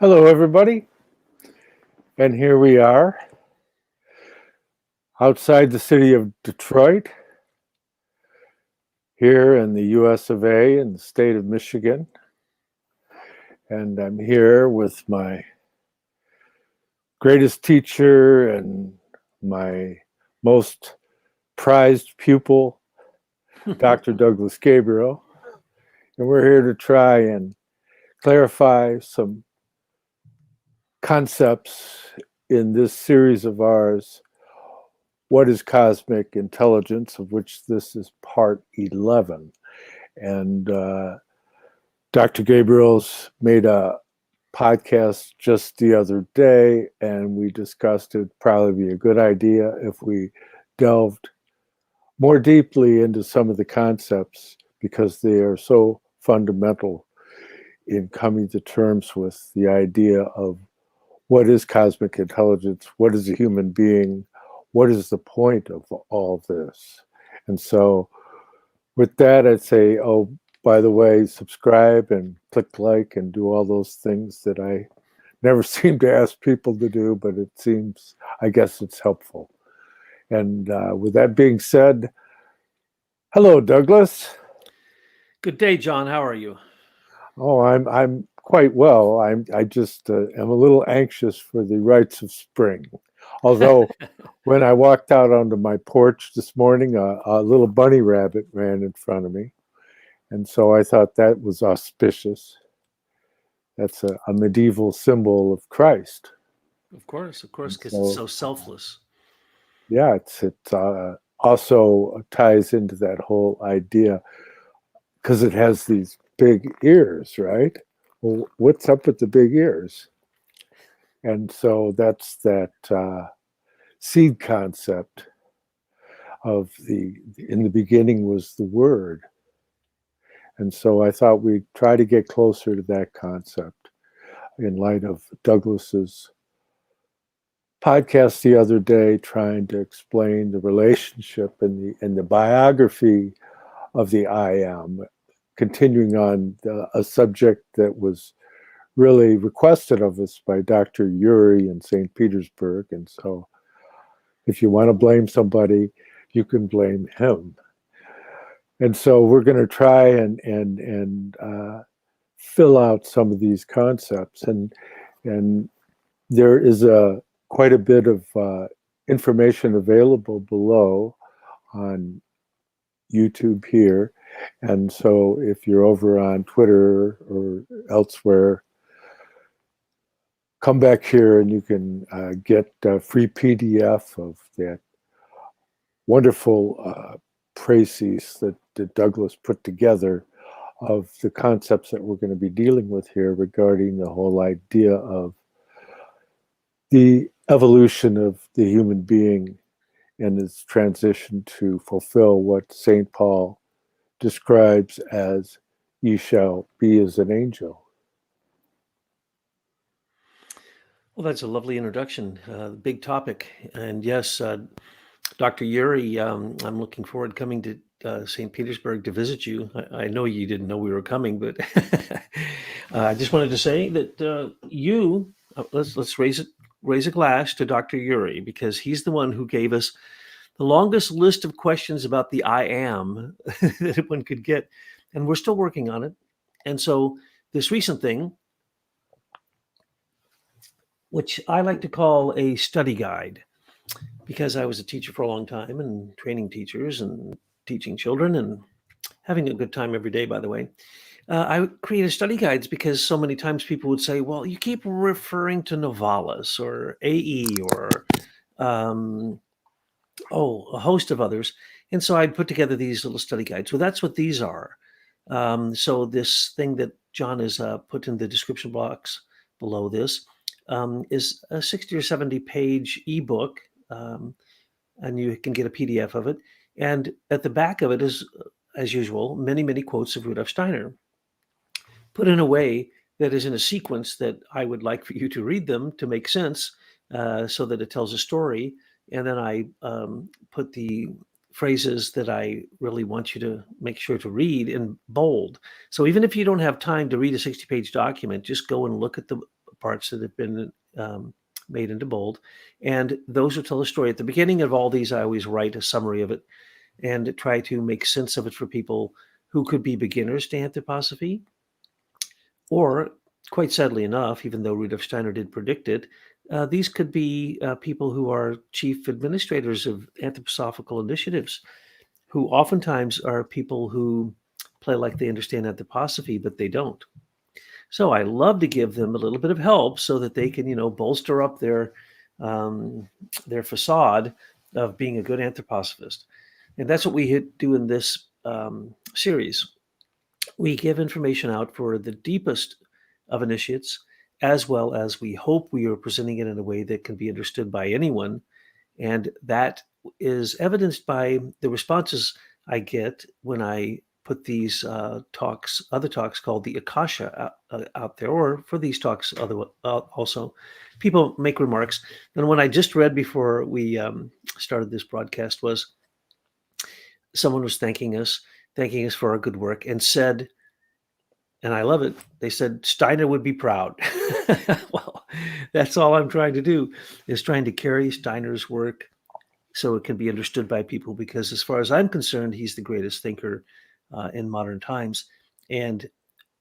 Hello, everybody. And here we are outside the city of Detroit, here in the US of A in the state of Michigan. And I'm here with my greatest teacher and my most prized pupil, Dr. Douglas Gabriel. And we're here to try and clarify some concepts in this series of ours. What is cosmic intelligence, of which this is part 11. And Dr. Gabriels made a podcast just the other day, and we discussed it'd probably be a good idea if we delved more deeply into some of the concepts, because they are so fundamental in coming to terms with the idea of what is cosmic intelligence, what is a human being, what is the point of all this? And so with that, I'd say, oh, by the way, subscribe and click like and do all those things that I never seem to ask people to do, but it seems, I guess it's helpful. And with that being said, hello, Douglas. Good day, John. How are you? Oh, I'm quite well. I just am a little anxious for the rites of spring. Although when I walked out onto my porch this morning, a little bunny rabbit ran in front of me. And so I thought that was auspicious. That's a medieval symbol of Christ. Of course, because it's so selfless. Yeah, it also ties into that whole idea, because it has these big ears, right? Well, what's up with the big ears? And so that's that seed concept of in the beginning was the word. And so I thought we'd try to get closer to that concept in light of Douglas's podcast the other day, trying to explain the relationship and the biography of the I am, continuing on a subject that was really requested of us by Dr. Yuri in St. Petersburg. And so if you want to blame somebody, you can blame him. And so we're going to try and fill out some of these concepts. And there is quite a bit of information available below on YouTube here. And so if you're over on Twitter or elsewhere, come back here and you can get a free PDF of that wonderful précis that Douglas put together of the concepts that we're going to be dealing with here regarding the whole idea of the evolution of the human being and its transition to fulfill what St. Paul describes as ye shall be as an angel. Well, that's a lovely introduction. Big topic. And yes, Dr. Yuri, I'm looking forward to coming to St. Petersburg to visit you. I know you didn't know we were coming, but I just wanted to say that let's raise a glass to Dr. Yuri, because he's the one who gave us the longest list of questions about the I am that one could get. And we're still working on it. And so this recent thing, which I like to call a study guide, because I was a teacher for a long time and training teachers and teaching children and having a good time every day, by the way. I created study guides because so many times people would say, well, you keep referring to Novalis or AE or, a host of others. And so I'd put together these little study guides. Well, that's what these are. So this thing that John has put in the description box below this is a 60 or 70 page ebook, and you can get a PDF of it. And at the back of it is, as usual, many, many quotes of Rudolf Steiner, put in a way that is in a sequence that I would like for you to read them to make sense, so that it tells a story. And then I put the phrases that I really want you to make sure to read in bold. So even if you don't have time to read a 60-page document, just go and look at the parts that have been made into bold. And those will tell a story. At the beginning of all these, I always write a summary of it and try to make sense of it for people who could be beginners to anthroposophy, or quite sadly enough, even though Rudolf Steiner did predict it, these could be people who are chief administrators of anthroposophical initiatives, who oftentimes are people who play like they understand anthroposophy, but they don't. So I love to give them a little bit of help so that they can, bolster up their facade of being a good anthroposophist. And that's what we do in this series. We give information out for the deepest of initiates, as well as we hope we are presenting it in a way that can be understood by anyone. And that is evidenced by the responses I get when I put these other talks called the Akasha out there, or for these talks also. People make remarks. And what I just read before we started this broadcast was someone was thanking us for our good work, and said, and I love it, they said Steiner would be proud. Well, that's all I'm trying to do, is trying to carry Steiner's work so it can be understood by people, because as far as I'm concerned, he's the greatest thinker in modern times. And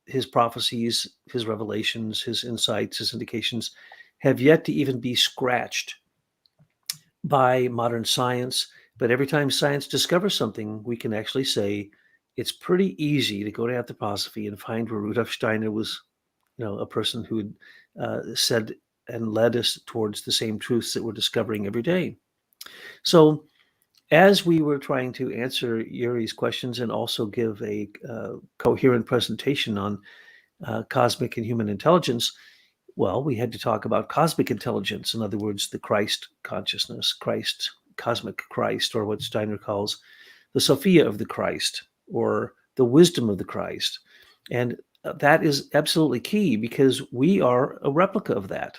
his prophecies, his revelations, his insights, his indications have yet to even be scratched by modern science. But every time science discovers something, we can actually say it's pretty easy to go to anthroposophy and find where Rudolf Steiner was, a person who had said and led us towards the same truths that we're discovering every day. So as we were trying to answer Yuri's questions and also give a coherent presentation on cosmic and human intelligence, well, we had to talk about cosmic intelligence. In other words, the Christ consciousness, cosmic Christ, or what Steiner calls the Sophia of the Christ, or the wisdom of the Christ. And that is absolutely key, because we are a replica of that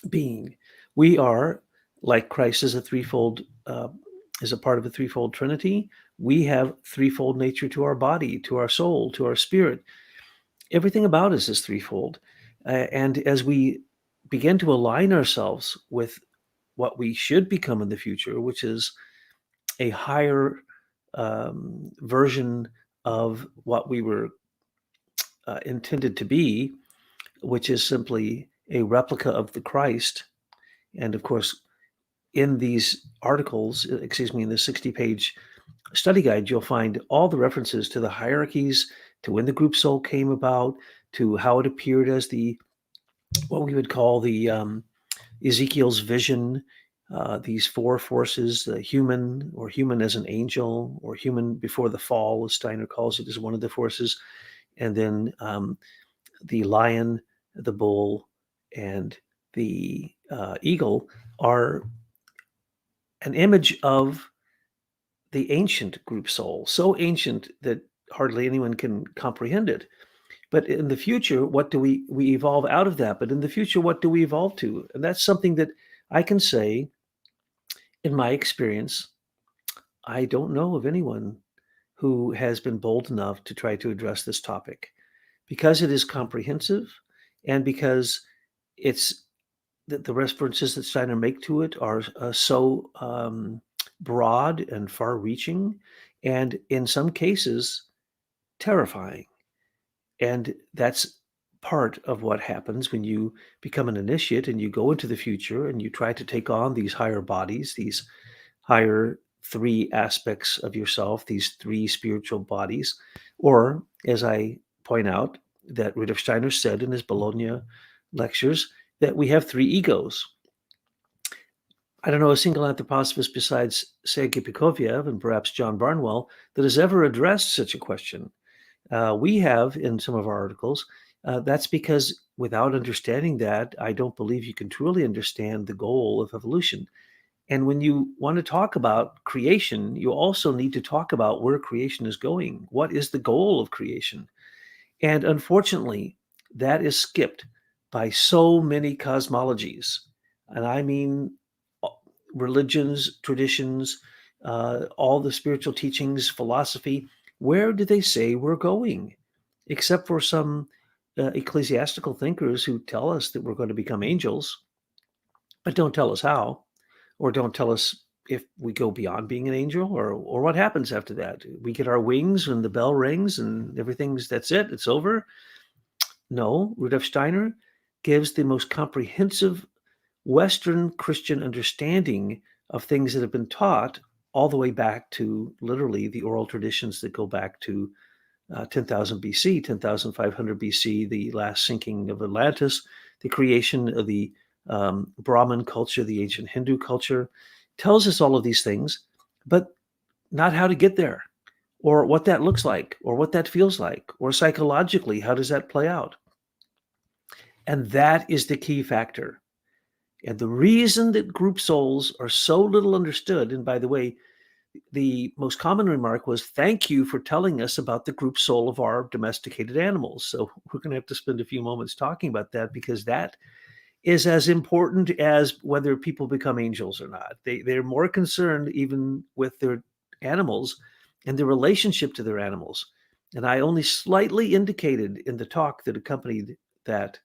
being. We are, like Christ is a part of a threefold Trinity. We have threefold nature to our body, to our soul, to our spirit. Everything about us is threefold. And as we begin to align ourselves with what we should become in the future, which is a higher version of what we were intended to be, which is simply a replica of the Christ. And of course, in these articles, in the 60-page study guide, you'll find all the references to the hierarchies, to when the group soul came about, to how it appeared as what we would call the Ezekiel's vision, these four forces, the human, or human as an angel, or human before the fall, as Steiner calls it, is one of the forces. And then the lion, the bull, and the eagle are an image of the ancient group soul, so ancient that hardly anyone can comprehend it. But in the future, what do we evolve out of that? But in the future, what do we evolve to? And that's something that I can say, in my experience, I don't know of anyone who has been bold enough to try to address this topic, because it is comprehensive, and because it's the references that Steiner make to it are so broad and far-reaching, and in some cases terrifying. And that's part of what happens when you become an initiate and you go into the future and you try to take on these higher bodies, these higher three aspects of yourself, these three spiritual bodies. Or, as I point out, that Rudolf Steiner said in his Bologna lectures, that we have three egos. I don't know a single anthroposophist besides Sergei Prokofiev and perhaps John Barnwell that has ever addressed such a question. We have in some of our articles. That's because without understanding that, I don't believe you can truly understand the goal of evolution. And when you want to talk about creation, you also need to talk about where creation is going. What is the goal of creation? And unfortunately, that is skipped by so many cosmologies. And I mean religions, traditions, all the spiritual teachings, philosophy. Where do they say we're going? Except for some ecclesiastical thinkers who tell us that we're going to become angels, but don't tell us how, or don't tell us if we go beyond being an angel, or what happens after that. We get our wings and the bell rings and that's it, it's over. No, Rudolf Steiner gives the most comprehensive Western Christian understanding of things that have been taught all the way back to literally the oral traditions that go back to 10,000 BC, 10,500 BC, the last sinking of Atlantis, the creation of the Brahmin culture, the ancient Hindu culture, tells us all of these things, but not how to get there, or what that looks like, or what that feels like, or psychologically, how does that play out? And that is the key factor. And the reason that group souls are so little understood, and by the way, the most common remark was, thank you for telling us about the group soul of our domesticated animals. So we're going to have to spend a few moments talking about that, because that is as important as whether people become angels or not. They're more concerned even with their animals and their relationship to their animals. And I only slightly indicated in the talk that accompanied that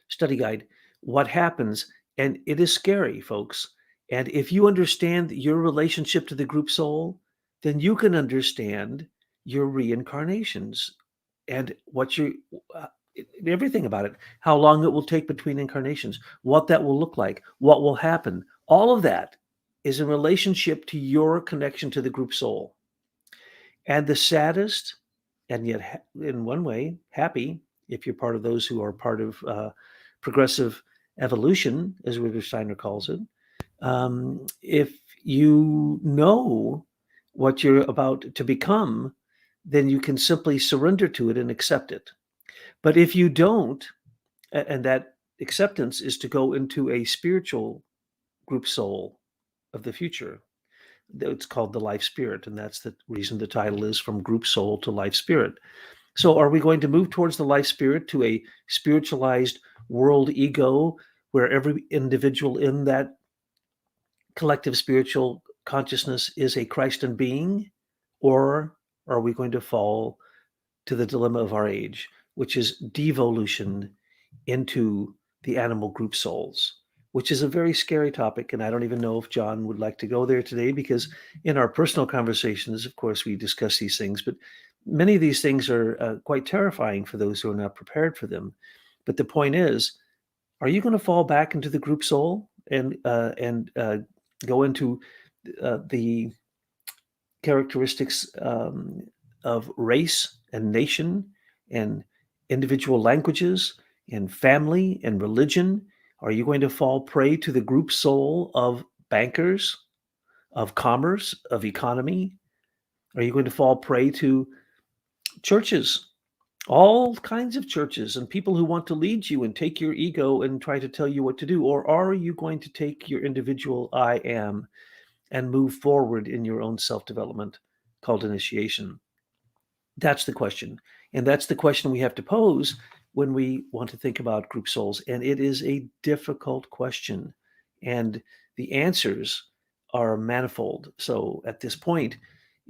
study guide what happens, and it is scary, folks. And if you understand your relationship to the group soul, then you can understand your reincarnations and what everything about it, how long it will take between incarnations, what that will look like, what will happen. All of that is in relationship to your connection to the group soul. And the saddest, and yet in one way happy, if you're part of those who are part of progressive evolution, as Rudolf Steiner calls it, if you know what you're about to become, then you can simply surrender to it and accept it. But if you don't, and that acceptance is to go into a spiritual group soul of the future, it's called the life spirit, and that's the reason the title is From Group Soul to Life Spirit. So are we going to move towards the life spirit, to a spiritualized world ego where every individual in that collective spiritual consciousness is a Christian being? Or are we going to fall to the dilemma of our age, which is devolution into the animal group souls, which is a very scary topic. And I don't even know if John would like to go there today, because in our personal conversations, of course, we discuss these things, but many of these things are quite terrifying for those who are not prepared for them. But the point is, are you going to fall back into the group soul and go into the characteristics of race and nation and individual languages and family and religion? Are you going to fall prey to the group soul of bankers, of commerce, of economy? Are you going to fall prey to churches, all kinds of churches, and people who want to lead you and take your ego and try to tell you what to do? Or are you going to take your individual I am and move forward in your own self-development called initiation? That's the question. And that's the question we have to pose when we want to think about group souls. And it is a difficult question. And the answers are manifold. So at this point,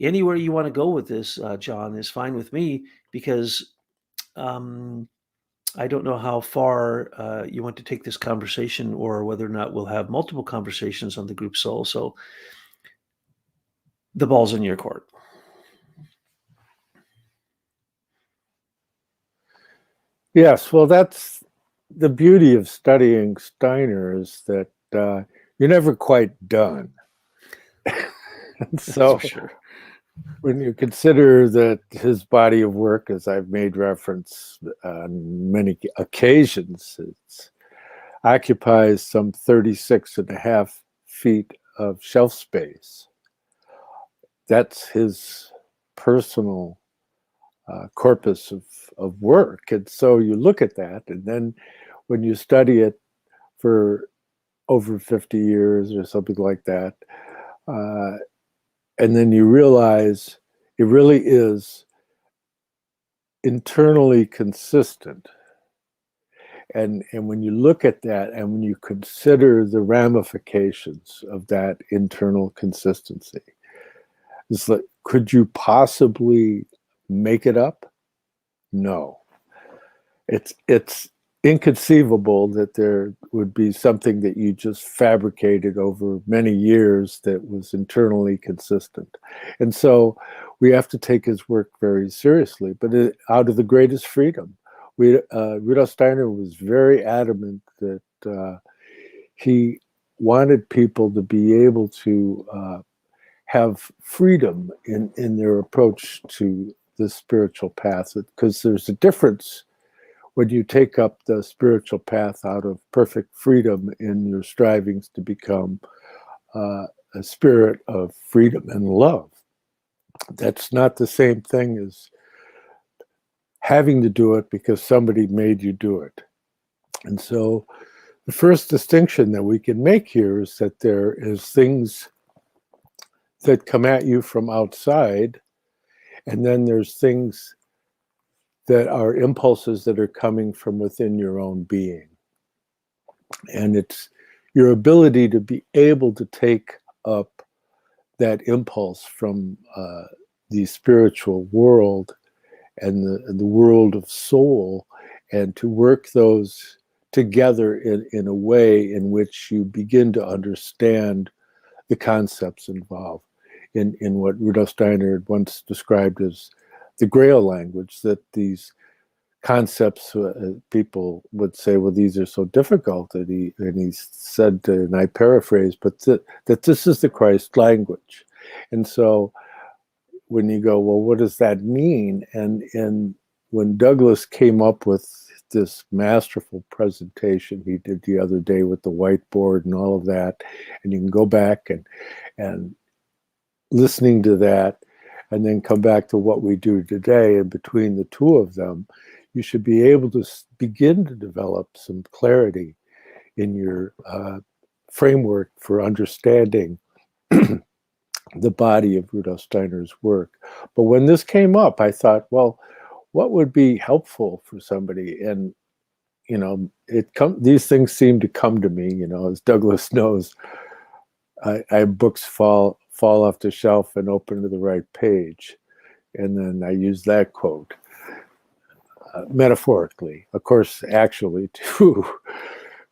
anywhere you want to go with this, John, is fine with me, because I don't know how far you want to take this conversation, or whether or not we'll have multiple conversations on the group soul. So the ball's in your court. Yes, well, that's the beauty of studying Steiner, is that you're never quite done. So sure. When you consider that his body of work, as I've made reference on many occasions, it occupies some 36.5 feet of shelf space. That's his personal corpus of work. And so you look at that, and then when you study it for over 50 years or something like that, and then you realize it really is internally consistent. And when you look at that, and when you consider the ramifications of that internal consistency, it's like, could you possibly make it up? No. it's inconceivable that there would be something that you just fabricated over many years that was internally consistent. And so we have to take his work very seriously, but out of the greatest freedom. Rudolf Steiner was very adamant that he wanted people to be able to have freedom in their approach to the spiritual path, because there's a difference when you take up the spiritual path out of perfect freedom in your strivings to become a spirit of freedom and love. That's not the same thing as having to do it because somebody made you do it. And so the first distinction that we can make here is that there is things that come at you from outside, and then there's things that are impulses that are coming from within your own being. And it's your ability to be able to take up that impulse from the spiritual world and the world of soul, and to work those together in a way in which you begin to understand the concepts involved in what Rudolf Steiner had once described as the Grail language, that these concepts, people would say, well, these are so difficult, and he said, and I paraphrase, but that this is the Christ language. And so when you go, well, what does that mean? And when Douglas came up with this masterful presentation he did the other day with the whiteboard and all of that, and you can go back and listening to that, and then come back to what we do today, and between the two of them, you should be able to begin to develop some clarity in your framework for understanding the body of Rudolf Steiner's work. But when this came up, I thought, well, what would be helpful for somebody? And these things seem to come to me. As Douglas knows, I books fall off the shelf and open to the right page, and then I use that quote. Metaphorically, of course, actually too.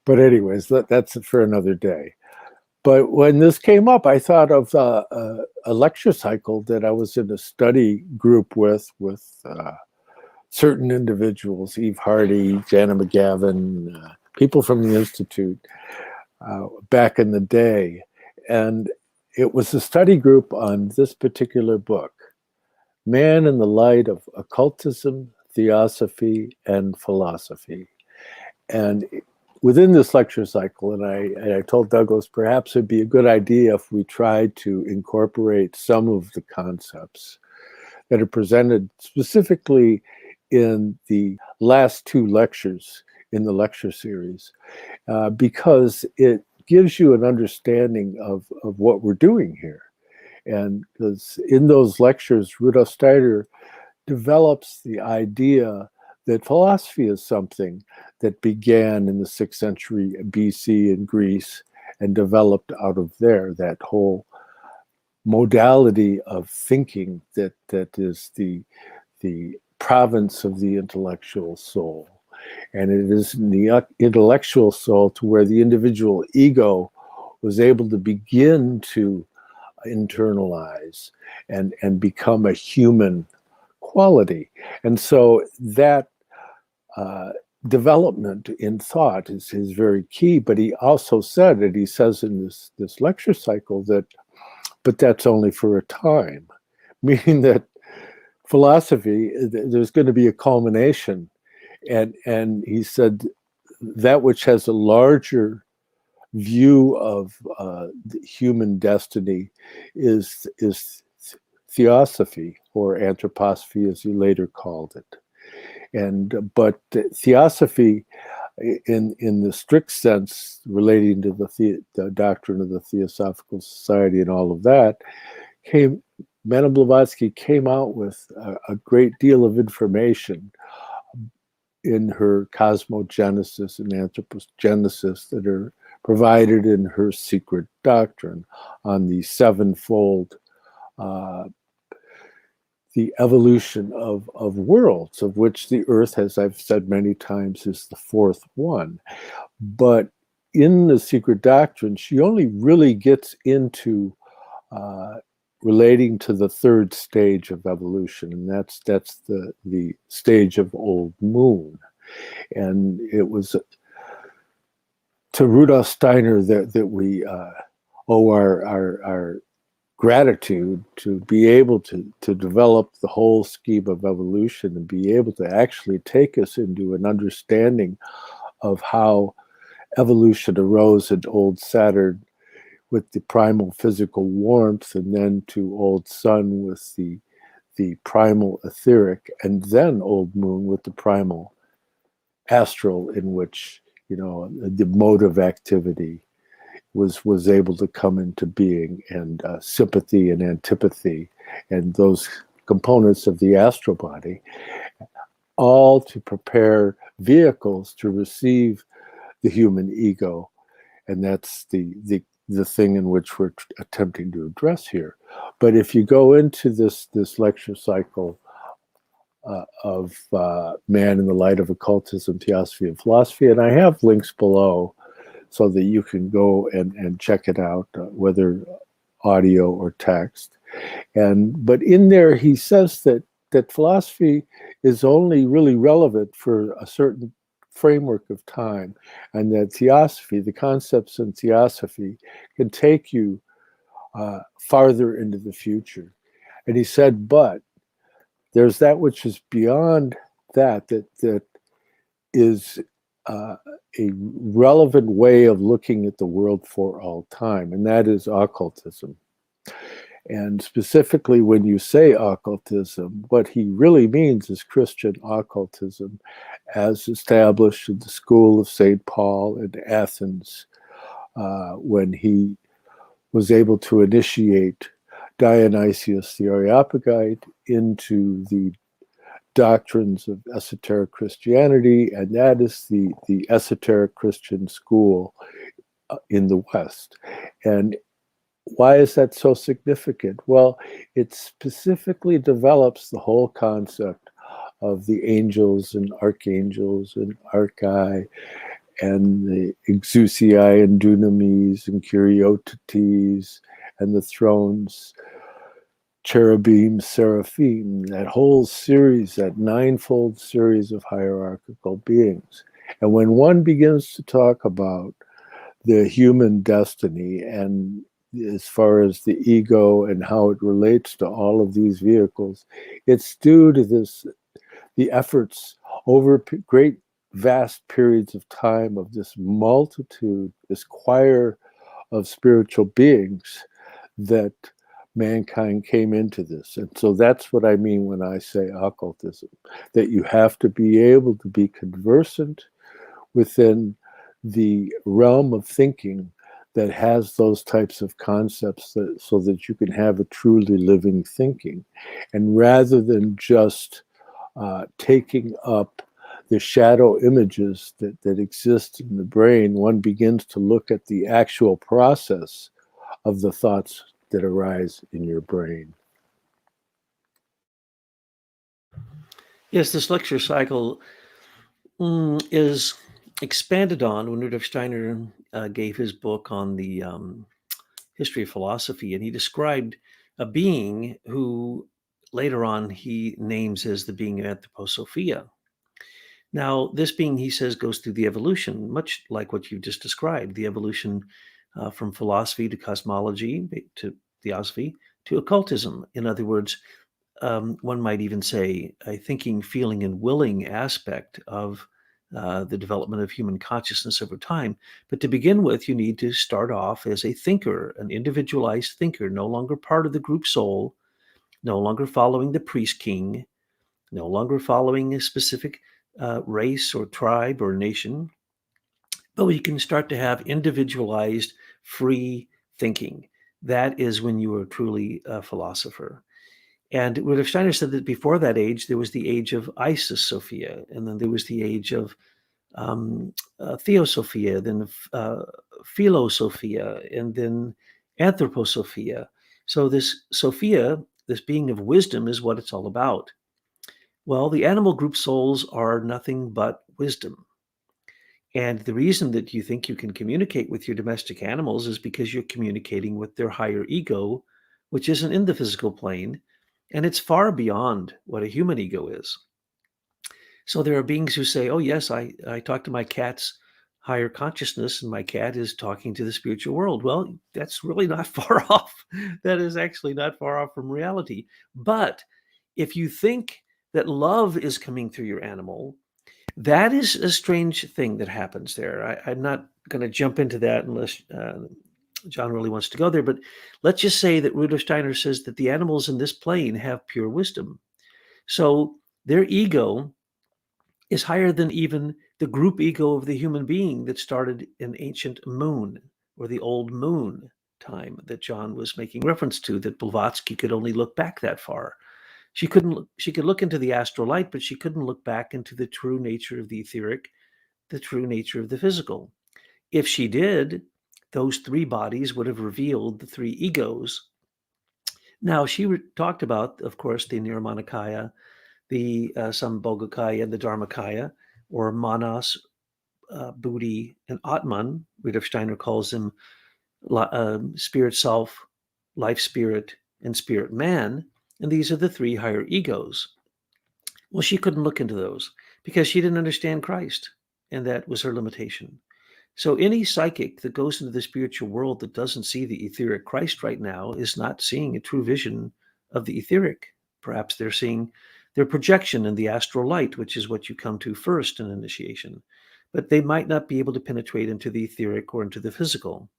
But anyways, that's for another day. But when this came up, I thought of a lecture cycle that I was in a study group with certain individuals, Eve Hardy, Jana McGavin, people from the Institute back in the day. And it was a study group on this particular book, Man in the Light of Occultism, Theosophy, and Philosophy. And within this lecture cycle, and I told Douglas, perhaps it'd be a good idea if we tried to incorporate some of the concepts that are presented specifically in the last two lectures in the lecture series, because it gives you an understanding of what we're doing here. And because in those lectures, Rudolf Steiner develops the idea that philosophy is something that began in the 6th century BC in Greece and developed out of there, that whole modality of thinking that is the province of the intellectual soul. And it is in the intellectual soul to where the individual ego was able to begin to internalize and become a human quality. And so that development in thought is very key. But he also said, and he says in this lecture cycle, that, but that's only for a time, meaning that philosophy, there's going to be a culmination. And he said that which has a larger view of the human destiny is theosophy, or anthroposophy, as he later called it. But theosophy, in the strict sense, relating to the doctrine of the Theosophical Society and all of that, Madame Blavatsky came out with a great deal of information in her cosmogenesis and anthropogenesis that are provided in her secret doctrine on the sevenfold the evolution of worlds, of which the Earth, as I've said many times, is the fourth one. But in the Secret Doctrine, she only really gets into relating to the third stage of evolution, and that's the stage of Old Moon. And it was to Rudolf Steiner that we owe our gratitude to be able to develop the whole scheme of evolution and be able to actually take us into an understanding of how evolution arose in old Saturn with the primal physical warmth, and then to old Sun with the primal etheric, and then old Moon with the primal astral, in which, you know, the motive activity was able to come into being, and sympathy and antipathy and those components of the astral body, all to prepare vehicles to receive the human ego. And that's the thing in which we're attempting to address here. But if you go into this lecture cycle of Man in the Light of Occultism, Theosophy, and Philosophy, and I have links below so that you can go and check it out, whether audio or text. But in there, he says that philosophy is only really relevant for a certain framework of time, and that theosophy, the concepts in theosophy, can take you farther into the future. And he said, but there's that which is beyond that is a relevant way of looking at the world for all time, and that is occultism. And specifically, when you say occultism, what he really means is Christian occultism, as established in the school of St. Paul in Athens, when he was able to initiate Dionysius the Areopagite into the doctrines of esoteric Christianity, and that is the esoteric Christian school in the West. And why is that so significant? Well, it specifically develops the whole concept of the angels and archangels and archai and the exousiae and dunamis and kuriotetes and the thrones, cherubim, seraphim, that whole series, that ninefold series of hierarchical beings. And when one begins to talk about the human destiny, and as far as the ego and how it relates to all of these vehicles, it's due to the efforts over great vast periods of time of this multitude, this choir of spiritual beings, that mankind came into this. And so that's what I mean when I say occultism, that you have to be able to be conversant within the realm of thinking that has those types of concepts, so that you can have a truly living thinking. And rather than just taking up the shadow images that exist in the brain, one begins to look at the actual process of the thoughts that arise in your brain. Yes, this lecture cycle is expanded on when Rudolf Steiner gave his book on the history of philosophy, and he described a being who later on he names as the being anthroposophia. Now, this being, he says, goes through the evolution, much like what you just described, the evolution from philosophy to cosmology to theosophy to occultism. In other words, one might even say a thinking, feeling, and willing aspect of the development of human consciousness over time. But to begin with, you need to start off as a thinker, an individualized thinker, no longer part of the group soul, no longer following the priest king, no longer following a specific race or tribe or nation, but we can start to have individualized, free thinking. That is when you are truly a philosopher. And Rudolf Steiner said that before that age, there was the age of Isis Sophia, and then there was the age of Theosophia, then Philosophia, and then Anthroposophia. So this Sophia, this being of wisdom is what it's all about. Well, the animal group souls are nothing but wisdom. And the reason that you think you can communicate with your domestic animals is because you're communicating with their higher ego, which isn't in the physical plane, and it's far beyond what a human ego is. So there are beings who say, oh, yes, I talk to my cat's higher consciousness, and my cat is talking to the spiritual world. Well, that's really not far off. That is actually not far off from reality. But if you think that love is coming through your animal, that is a strange thing that happens there. I'm not going to jump into that unless John really wants to go there. But let's just say that Rudolf Steiner says that the animals in this plane have pure wisdom. So their ego is higher than even the group ego of the human being that started in ancient moon, or the old moon time that John was making reference to, that Blavatsky could only look back that far. She could look into the astral light, but she couldn't look back into the true nature of the etheric, the true nature of the physical. If she did, those three bodies would have revealed the three egos. Now, she talked about, of course, the Nirmanakaya, the Sambhogakaya, and the Dharmakaya, or Manas, Buddhi, and Atman. Rudolf Steiner calls them spirit self, life spirit, and spirit man. And these are the three higher egos. Well, she couldn't look into those because she didn't understand Christ, and that was her limitation. So any psychic that goes into the spiritual world that doesn't see the etheric Christ right now is not seeing a true vision of the etheric. Perhaps they're seeing their projection in the astral light, which is what you come to first in initiation. But they might not be able to penetrate into the etheric or into the physical.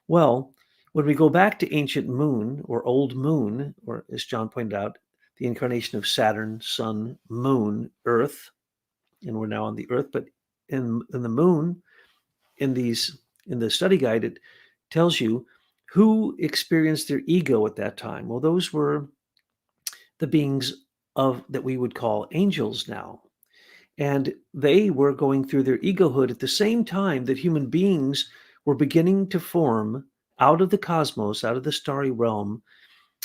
Well, when we go back to ancient moon or old moon, or as John pointed out, the incarnation of Saturn, Sun, Moon, Earth, and we're now on the Earth, but in the moon, in the study guide, it tells you who experienced their ego at that time. Well, those were the beings that we would call angels now. And they were going through their egohood at the same time that human beings were beginning to form out of the cosmos, out of the starry realm,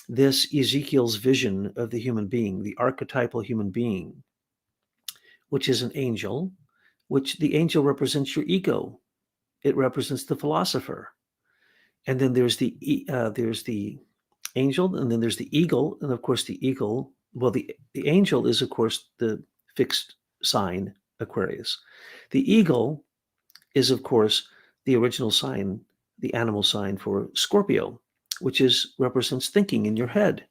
this Ezekiel's vision of the human being, the archetypal human being, which is an angel, which the angel represents your ego. It represents the philosopher. And then there's the angel, and then there's the eagle. And of course, the eagle, well, the angel is, of course, the fixed sign, Aquarius. The eagle is, of course, the original sign, the animal sign for Scorpio, which represents thinking in your head.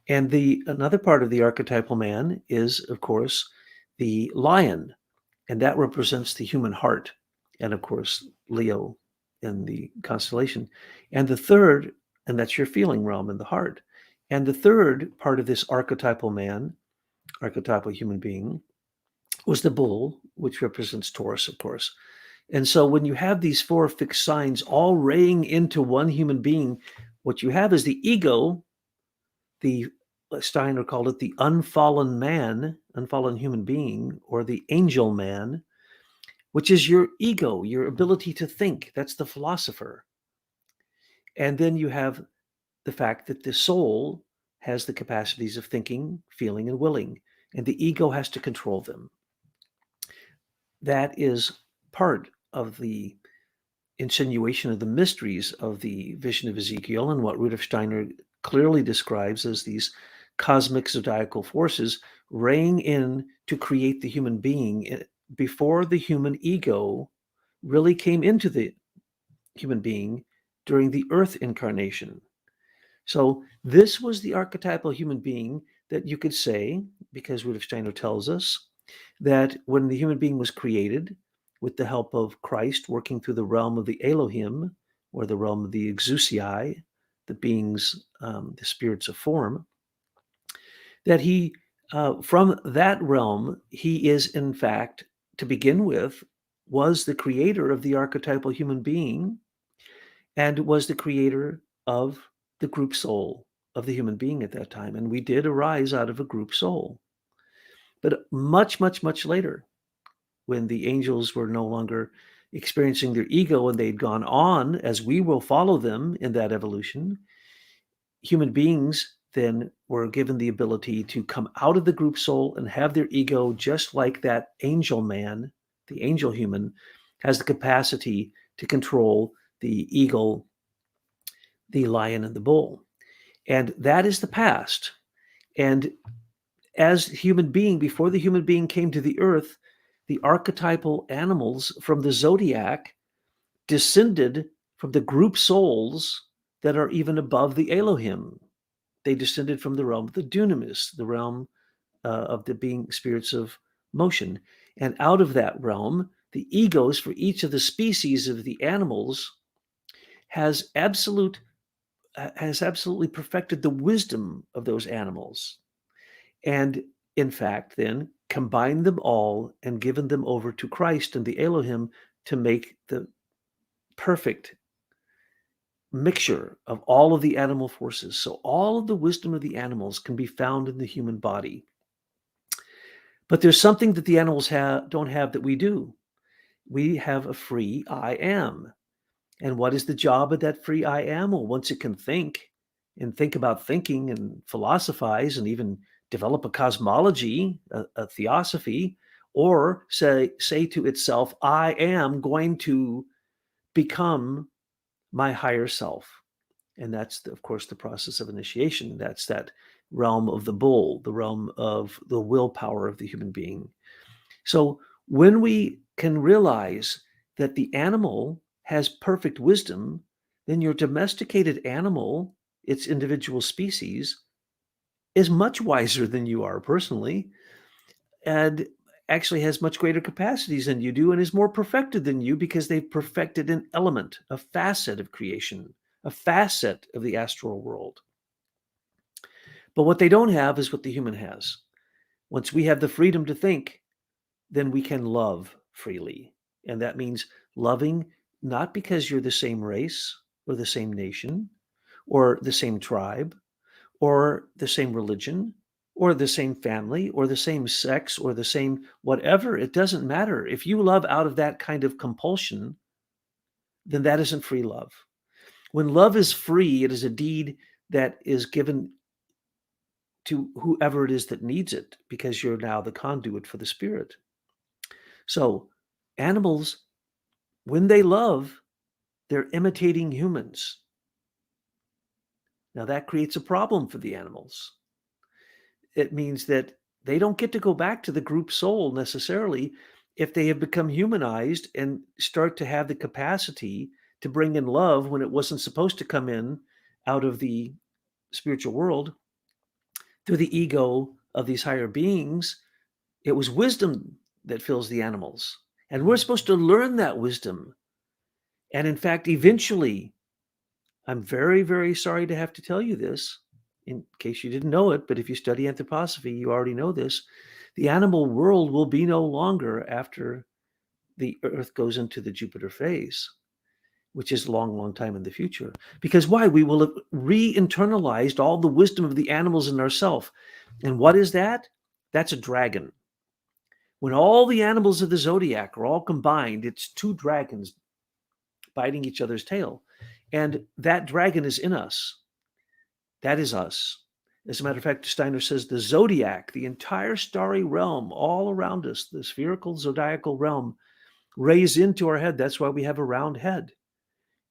And another part of the archetypal man is, of course, the lion, and that represents the human heart, and of course, Leo in the constellation. And the third, and that's your feeling realm in the heart. And the third part of this archetypal man, archetypal human being, was the bull, which represents Taurus, of course. And so when you have these four fixed signs all raying into one human being, what you have is the ego, Steiner called it the unfallen man, unfallen human being, or the angel man, which is your ego, your ability to think. That's the philosopher. And then you have the fact that the soul has the capacities of thinking, feeling, and willing, and the ego has to control them. That is part of the insinuation of the mysteries of the vision of Ezekiel, and what Rudolf Steiner clearly describes as these cosmic zodiacal forces raying in to create the human being before the human ego really came into the human being during the earth incarnation. So this was the archetypal human being that you could say, because Rudolf Steiner tells us, that when the human being was created with the help of Christ working through the realm of the Elohim, or the realm of the Exousiai, the beings, the spirits of form, that he, from that realm, he is in fact, to begin with, was the creator of the archetypal human being, and was the creator of the group soul of the human being at that time. And we did arise out of a group soul. But much, much, much later, when the angels were no longer experiencing their ego and they'd gone on, as we will follow them in that evolution, human beings then were given the ability to come out of the group soul and have their ego, just like that angel man, the angel human, has the capacity to control the eagle, the lion, and the bull. And that is the past. And as human being, before the human being came to the earth, the archetypal animals from the zodiac descended from the group souls that are even above the Elohim. They descended from the realm of the dunamis, the realm of the being spirits of motion. And out of that realm, the egos for each of the species of the animals has absolutely perfected the wisdom of those animals. And in fact, then combined them all and given them over to Christ and the Elohim to make the perfect mixture of all of the animal forces. So all of the wisdom of the animals can be found in the human body. But there's something that the animals don't have that we do. We have a free I am. And what is the job of that free I am? Well, once it can think and think about thinking and philosophize and even develop a cosmology, a theosophy, or say to itself, I am going to become my higher self. And that's, of course, the process of initiation. That's that realm of the bull, the realm of the willpower of the human being. So when we can realize that the animal has perfect wisdom, then your domesticated animal, its individual species, is much wiser than you are personally, and actually has much greater capacities than you do, and is more perfected than you because they've perfected an element, a facet of creation, a facet of the astral world. But what they don't have is what the human has. Once we have the freedom to think, then we can love freely. And that means loving not because you're the same race or the same nation or the same tribe or the same religion or the same family or the same sex or the same whatever. It doesn't matter. If you love out of that kind of compulsion, then that isn't free love. When love is free, it is a deed that is given to whoever it is that needs it, because you're now the conduit for the spirit. So animals, when they love, they're imitating humans. Now that creates a problem for the animals. It means that they don't get to go back to the group soul necessarily if they have become humanized and start to have the capacity to bring in love when it wasn't supposed to come in out of the spiritual world through the ego of these higher beings. It was wisdom that fills the animals. And we're supposed to learn that wisdom. And in fact, eventually, I'm very, very sorry to have to tell you this, in case you didn't know it, but if you study anthroposophy, you already know this. The animal world will be no longer after the Earth goes into the Jupiter phase, which is a long, long time in the future. Because why? We will have re-internalized all the wisdom of the animals in ourselves. And what is that? That's a dragon. When all the animals of the zodiac are all combined, it's two dragons biting each other's tail. And that dragon is in us. That is us. As a matter of fact, Steiner says the zodiac, the entire starry realm all around us, the spherical zodiacal realm, rays into our head. That's why we have a round head.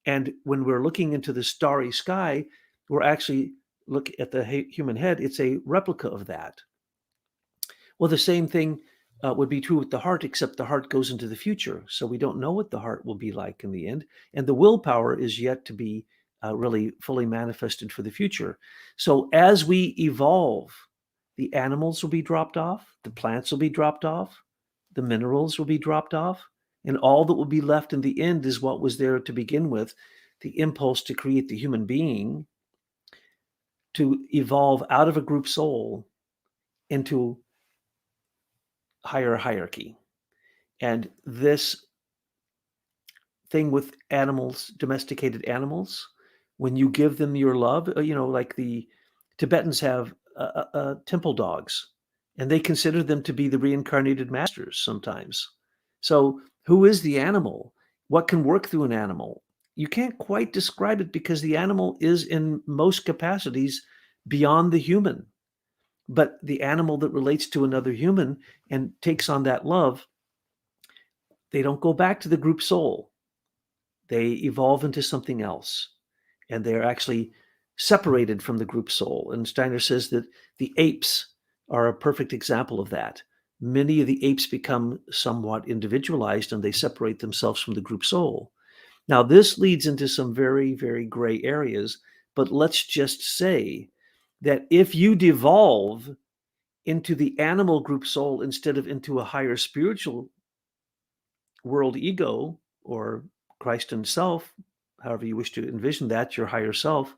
And when we're looking into the starry sky, we're actually looking at the human head. It's a replica of that. Well, the same thing would be true with the heart, except the heart goes into the future. So we don't know what the heart will be like in the end. And the willpower is yet to be really fully manifested for the future. So as we evolve, the animals will be dropped off, the plants will be dropped off, the minerals will be dropped off, and all that will be left in the end is what was there to begin with, the impulse to create the human being, to evolve out of a group soul into higher hierarchy. And this thing with animals, domesticated animals, when you give them your love, like the Tibetans have temple dogs, and they consider them to be the reincarnated masters sometimes. So who is the animal? What can work through an animal? You can't quite describe it because the animal is in most capacities beyond the human. But the animal that relates to another human and takes on that love, they don't go back to the group soul. They evolve into something else. And they're actually separated from the group soul. And Steiner says that the apes are a perfect example of that. Many of the apes become somewhat individualized and they separate themselves from the group soul. Now, this leads into some very, very gray areas, but let's just say that if you devolve into the animal group soul instead of into a higher spiritual world ego or Christ himself, however you wish to envision that, your higher self,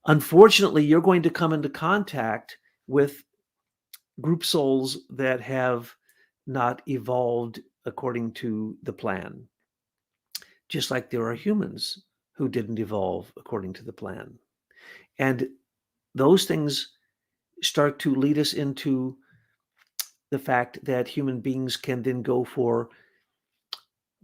unfortunately, you're going to come into contact with group souls that have not evolved according to the plan. Just like there are humans who didn't evolve according to the plan. And those things start to lead us into the fact that human beings can then go for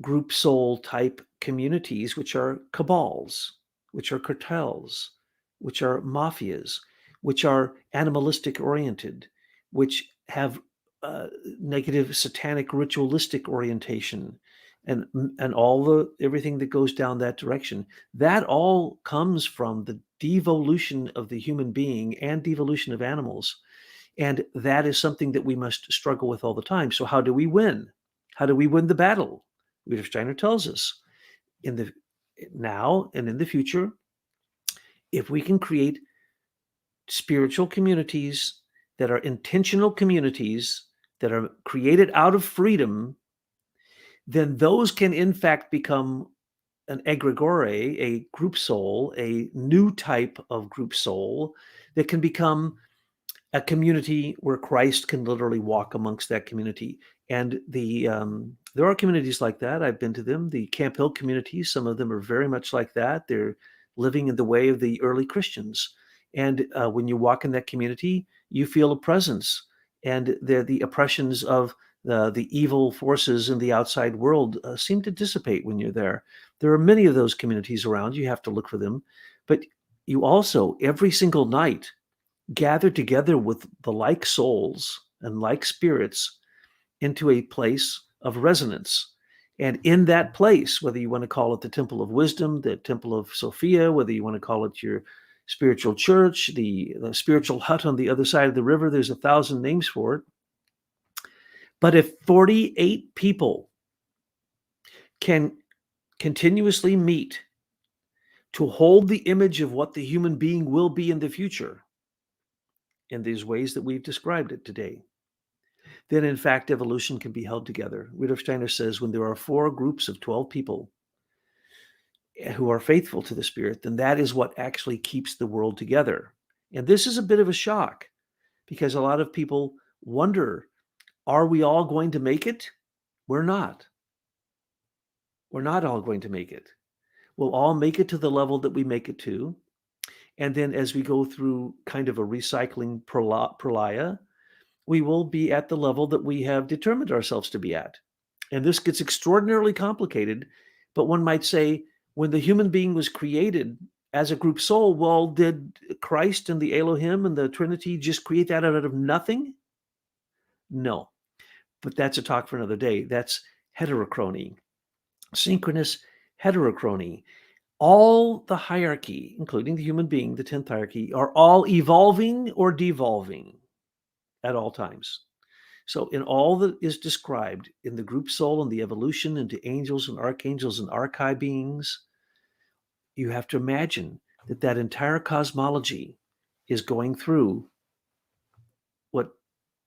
group soul type communities, which are cabals, which are cartels, which are mafias, which are animalistic oriented, which have negative satanic ritualistic orientation, and everything that goes down that direction. That all comes from the devolution of the human being and devolution of animals. And that is something that we must struggle with all the time. So how do we win? How do we win the battle? Rudolf Steiner tells us now and in the future, if we can create spiritual communities that are intentional communities that are created out of freedom, then those can in fact become an egregore, a group soul, a new type of group soul that can become a community where Christ can literally walk amongst that community. And there are communities like that. I've been to them. The Camp Hill communities, some of them are very much like that. They're living in the way of the early Christians. And when you walk in that community, you feel a presence. And the oppressions of the evil forces in the outside world seem to dissipate when you're there. There are many of those communities around. You have to look for them. But you also, every single night, gather together with the like souls and like spirits into a place of resonance. And in that place, whether you want to call it the Temple of Wisdom, the Temple of Sophia, whether you want to call it your spiritual church, the spiritual hut on the other side of the river, there's 1,000 names for it. But if 48 people can continuously meet to hold the image of what the human being will be in the future, in these ways that we've described it today, then in fact evolution can be held together. Rudolf Steiner says when there are 4 groups of 12 people who are faithful to the Spirit, then that is what actually keeps the world together. And this is a bit of a shock because a lot of people wonder, are we all going to make it? We're not. We're not all going to make it. We'll all make it to the level that we make it to. And then as we go through kind of a recycling pralaya, we will be at the level that we have determined ourselves to be at. And this gets extraordinarily complicated, but one might say, when the human being was created as a group soul, well, did Christ and the Elohim and the Trinity just create that out of nothing? No, but that's a talk for another day. That's heterochrony, synchronous heterochrony. All the hierarchy, including the human being, the 10th hierarchy, are all evolving or devolving at all times. So in all that is described in the group soul and the evolution into angels and archangels and archai beings, you have to imagine that that entire cosmology is going through what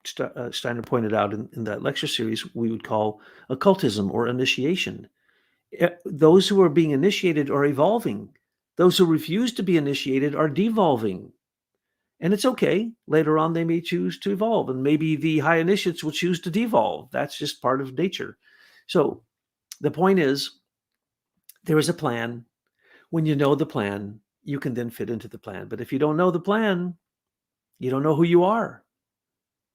Steiner pointed out in that lecture series we would call occultism or initiation. Those who are being initiated are evolving. Those who refuse to be initiated are devolving. And it's okay. Later on, they may choose to evolve, and maybe the high initiates will choose to devolve. That's just part of nature. So the point is, there is a plan. When you know the plan, you can then fit into the plan. But if you don't know the plan, you don't know who you are.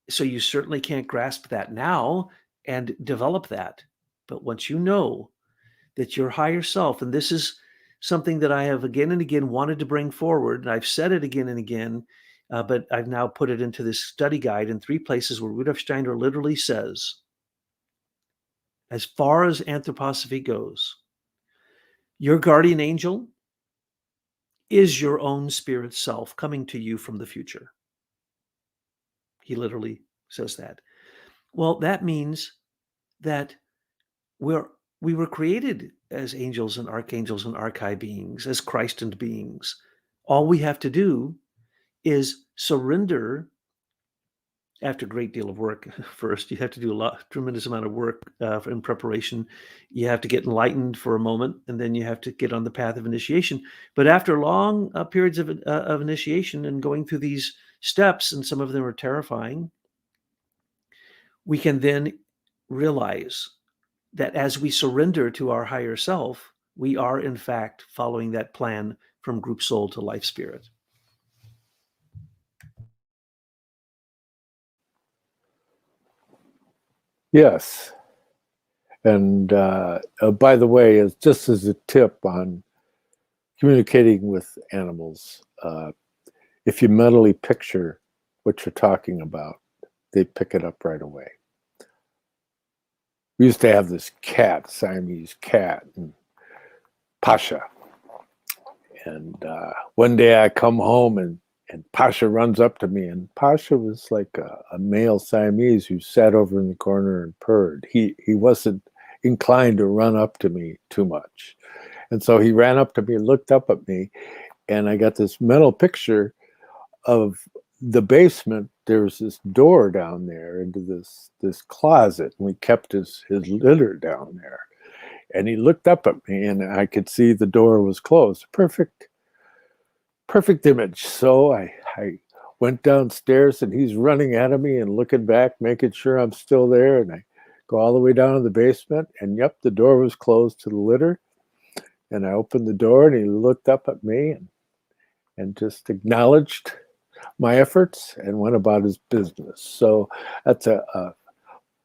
So you certainly can't grasp that now and develop that. But once you know that your higher self, and this is something that I have again and again wanted to bring forward, and I've said it again and again, But I've now put it into this study guide in 3 places where Rudolf Steiner literally says, as far as anthroposophy goes, your guardian angel is your own spirit self coming to you from the future. He literally says that. Well, that means that we were created as angels and archangels and archai beings, as Christant beings. All we have to do is surrender. After a great deal of work, first you have to do tremendous amount of work in preparation. You have to get enlightened for a moment, and then you have to get on the path of initiation. But after long periods of initiation and going through these steps, and some of them are terrifying, we can then realize that as we surrender to our higher self, we are in fact following that plan from group soul to life spirit. Yes. And by the way, just as a tip on communicating with animals, if you mentally picture what you're talking about, they pick it up right away. We used to have this cat, Siamese cat, and Pasha. And one day I come home and Pasha runs up to me, and Pasha was like a male Siamese who sat over in the corner and purred. He wasn't inclined to run up to me too much. And so he ran up to me and looked up at me, and I got this mental picture of the basement. There's this door down there into this closet, and we kept his litter down there. And he looked up at me, and I could see the door was closed. Perfect image. So I went downstairs, and he's running at me and looking back, making sure I'm still there. And I go all the way down to the basement, and yep, the door was closed to the litter. And I opened the door, and he looked up at me and just acknowledged my efforts and went about his business. So that's a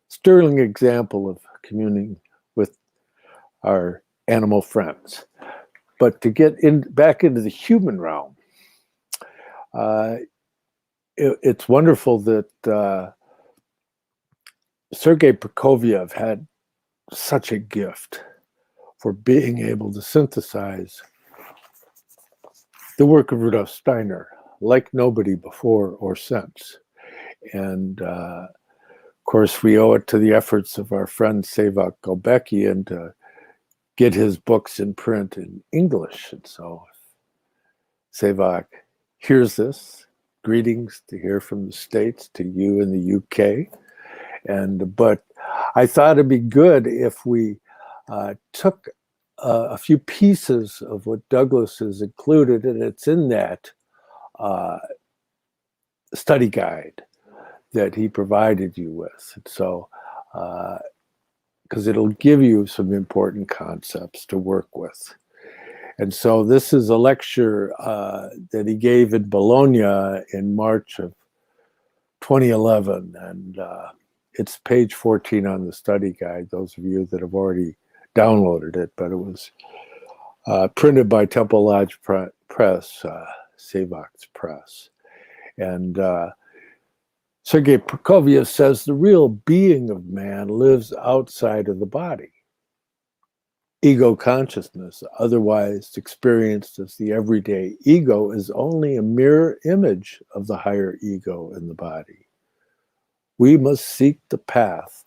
sterling example of communing with our animal friends. But to get back into the human realm, it's wonderful that Sergei Prokofiev had such a gift for being able to synthesize the work of Rudolf Steiner like nobody before or since. And of course, we owe it to the efforts of our friend Sevak Golbeckian to get his books in print in English. And so Sevak hears this, greetings to hear from the States to you in the UK. But I thought it'd be good if we took a few pieces of what Douglas has included, and it's in that study guide that he provided you with. And so, because it'll give you some important concepts to work with. And so this is a lecture that he gave in Bologna in March of 2011. And it's page 14 on the study guide, those of you that have already downloaded it, but it was printed by Temple Lodge Press, Sevak's Press. And Sergei Prokofiev says the real being of man lives outside of the body. Ego consciousness, otherwise experienced as the everyday ego, is only a mirror image of the higher ego in the body. We must seek the path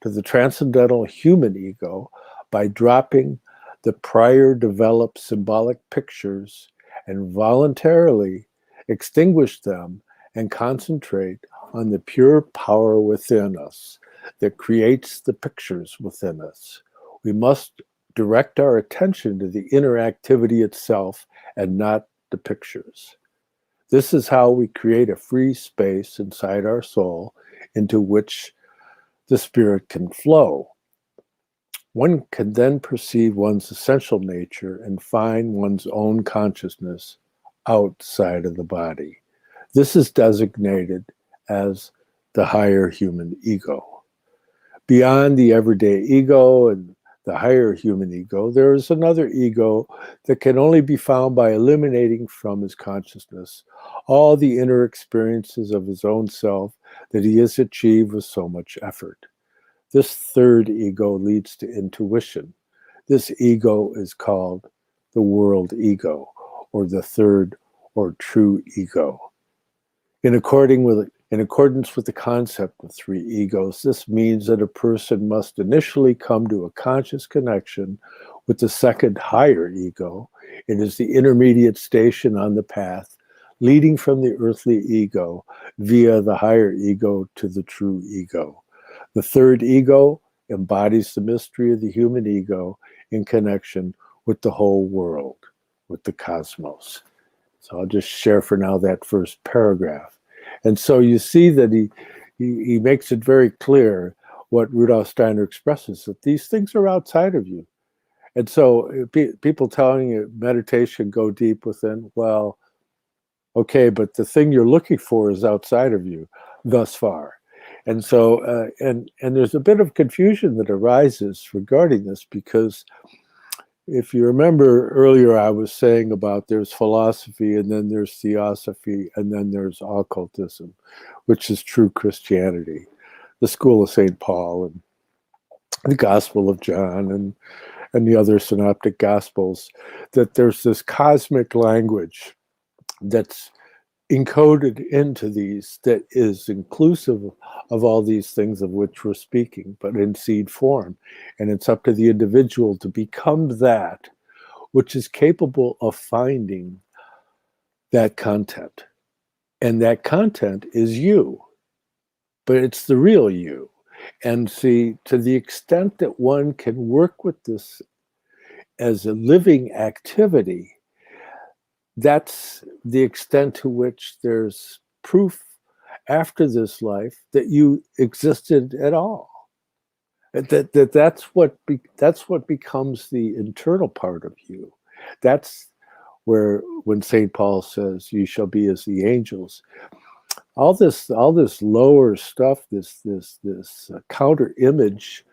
to the transcendental human ego by dropping the prior developed symbolic pictures and voluntarily extinguish them and concentrate on the pure power within us that creates the pictures within us. We must direct our attention to the inner activity itself and not the pictures. This is how we create a free space inside our soul into which the spirit can flow. One can then perceive one's essential nature and find one's own consciousness outside of the body. This is designated as the higher human ego. Beyond the everyday ego and the higher human ego, there is another ego that can only be found by eliminating from his consciousness all the inner experiences of his own self that he has achieved with so much effort. This third ego leads to intuition. This ego is called the world ego, or the third or true ego. In accordance with the concept of three egos, this means that a person must initially come to a conscious connection with the second higher ego. It is the intermediate station on the path leading from the earthly ego via the higher ego to the true ego. The third ego embodies the mystery of the human ego in connection with the whole world, with the cosmos. So I'll just share for now that first paragraph. And so you see that he makes it very clear what Rudolf Steiner expresses, that these things are outside of you. And so people telling you meditation, go deep within, well, okay, but the thing you're looking for is outside of you thus far. And so, and there's a bit of confusion that arises regarding this, because if you remember earlier, I was saying about there's philosophy, and then there's theosophy, and then there's occultism, which is true Christianity, the school of St. Paul, and the Gospel of John, and the other synoptic gospels, that there's this cosmic language that's encoded into these that is inclusive of all these things of which we're speaking, but in seed form. And it's up to the individual to become that which is capable of finding that content. And that content is you, but it's the real you. And see, to the extent that one can work with this as a living activity, that's the extent to which there's proof after this life that you existed at all. That's what becomes the internal part of you. That's where, when St. Paul says, "You shall be as the angels," all this lower stuff, this counter image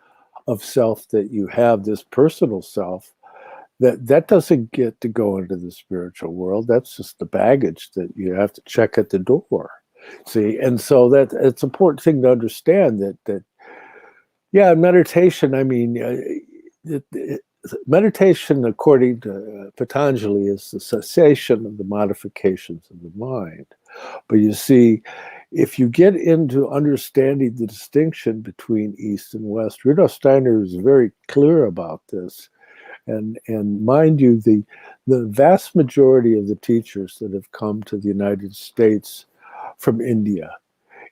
of self that you have, this personal self, that doesn't get to go into the spiritual world. That's just the baggage that you have to check at the door. See, and so that it's an important thing to understand that yeah, meditation. I mean, meditation, according to Patanjali, is the cessation of the modifications of the mind. But you see, if you get into understanding the distinction between East and West, Rudolf Steiner is very clear about this. And mind you, the vast majority of the teachers that have come to the United States from India,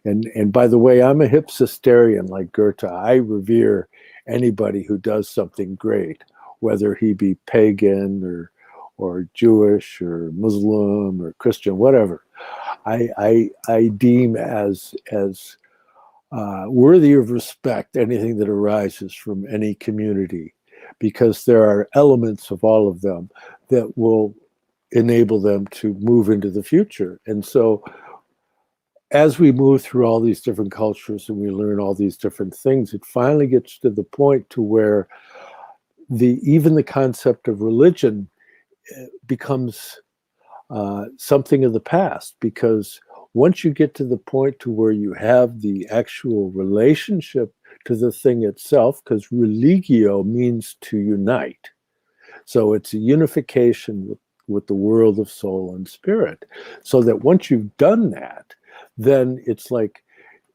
and by the way, I'm a hipsisterian like Goethe. I revere anybody who does something great, whether he be pagan or Jewish or Muslim or Christian, whatever. I deem as worthy of respect anything that arises from any community, because there are elements of all of them that will enable them to move into the future. And so as we move through all these different cultures and we learn all these different things, it finally gets to the point to where even the concept of religion becomes something of the past, because once you get to the point to where you have the actual relationship to the thing itself, because religio means to unite. So it's a unification with the world of soul and spirit. So that once you've done that, then it's like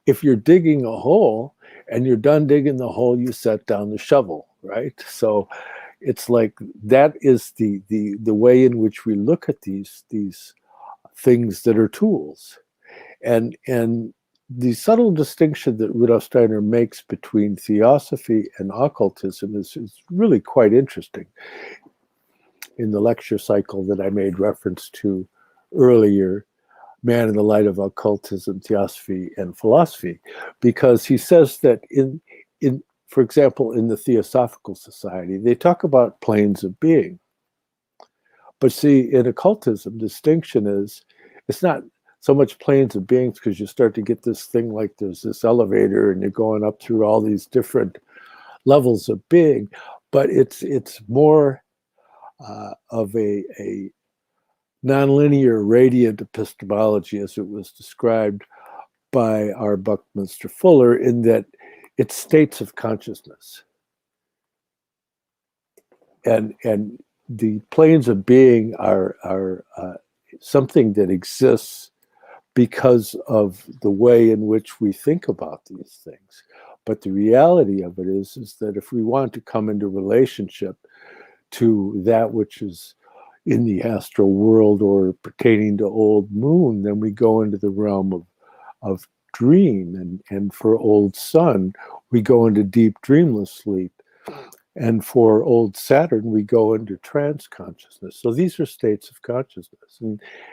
if you're digging a hole and you're done digging the hole, you set down the shovel, right? So it's like that is the way in which we look at these things that are tools. And the subtle distinction that Rudolf Steiner makes between theosophy and occultism is really quite interesting. In the lecture cycle that I made reference to earlier, Man in the Light of Occultism, Theosophy, and Philosophy, because he says that in for example, in the Theosophical Society, they talk about planes of being. But see, in occultism, distinction is, it's not so much planes of beings, because you start to get this thing like there's this elevator and you're going up through all these different levels of being, but it's more of a nonlinear radiant epistemology, as it was described by our Buckminster Fuller, in that it's states of consciousness. And the planes of being are something that exists because of the way in which we think about these things. But the reality of it is that if we want to come into relationship to that which is in the astral world or pertaining to old moon, then we go into the realm of dream. And for old sun, we go into deep dreamless sleep. And for old Saturn, we go into trance consciousness. So these are states of consciousness.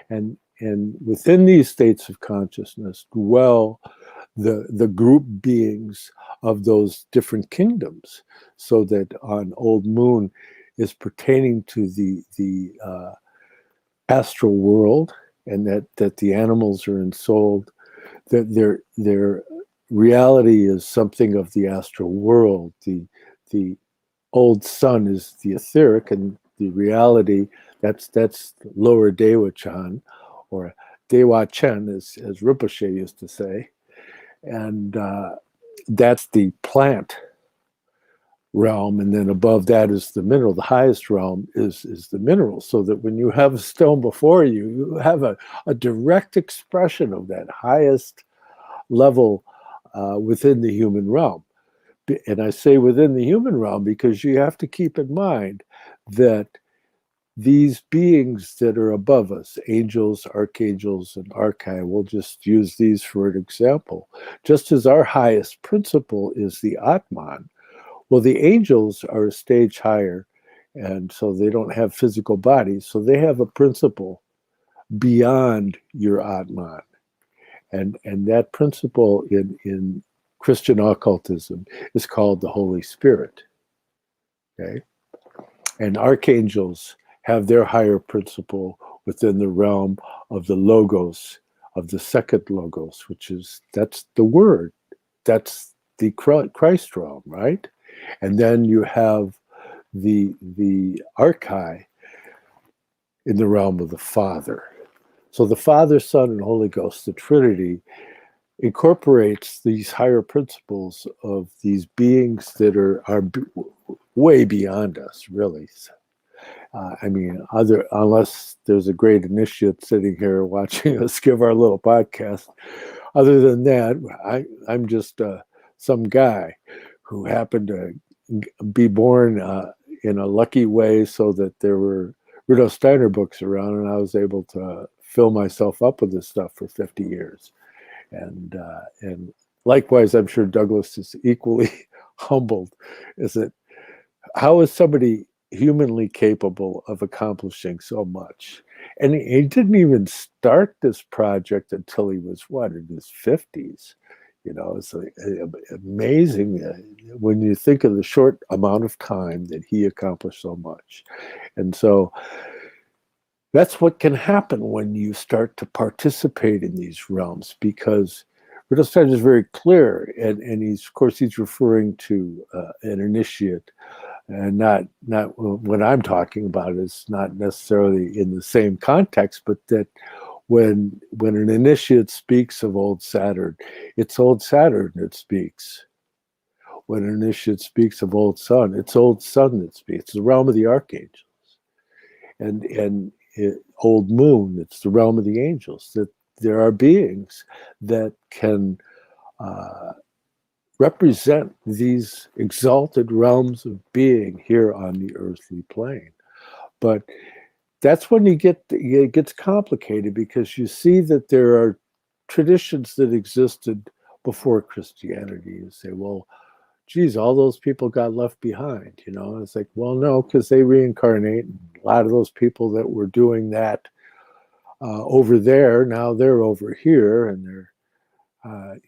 And within these states of consciousness dwell the group beings of those different kingdoms. So that on old moon is pertaining to the astral world, and that the animals are ensouled, that their reality is something of the astral world. The old sun is the etheric, and the reality, that's lower Dewa Chan, or Dewa Chen, as Rinpoche used to say. And that's the plant realm, and then above that is the mineral. The highest realm is the mineral, so that when you have a stone before you, you have a direct expression of that highest level within the human realm. And I say within the human realm because you have to keep in mind that these beings that are above us, angels, archangels, and archai, we'll just use these for an example. Just as our highest principle is the Atman, well, the angels are a stage higher, and so they don't have physical bodies, so they have a principle beyond your Atman. And that principle in Christian occultism is called the Holy Spirit. Okay? And archangels have their higher principle within the realm of the logos, of the second logos, that's the word. That's the Christ realm, right? And then you have the archai in the realm of the Father. So the Father, Son, and Holy Ghost, the Trinity, incorporates these higher principles of these beings that are way beyond us, really. I mean, unless there's a great initiate sitting here watching us give our little podcast. Other than that, I'm just some guy who happened to be born in a lucky way, so that there were Rudolf Steiner books around, and I was able to fill myself up with this stuff for 50 years. And likewise, I'm sure Douglas is equally humbled. Is that how is somebody humanly capable of accomplishing so much? And he didn't even start this project until he was, in his 50s. You know, it's like amazing when you think of the short amount of time that he accomplished so much. And so that's what can happen when you start to participate in these realms, because Rudolf Steiner is very clear, and he's referring to an initiate, and not what I'm talking about is not necessarily in the same context, but that when an initiate speaks of old Saturn, it's old Saturn that speaks. When an initiate speaks of old sun, it's old sun that speaks. It's the realm of the archangels. And old moon, it's the realm of the angels. That there are beings that can represent these exalted realms of being here on the earthly plane. But that's when it gets complicated, because you see that there are traditions that existed before Christianity. You say, well, geez, all those people got left behind, you know? It's like, well, no, because they reincarnate. And a lot of those people that were doing that over there, now they're over here, and they're,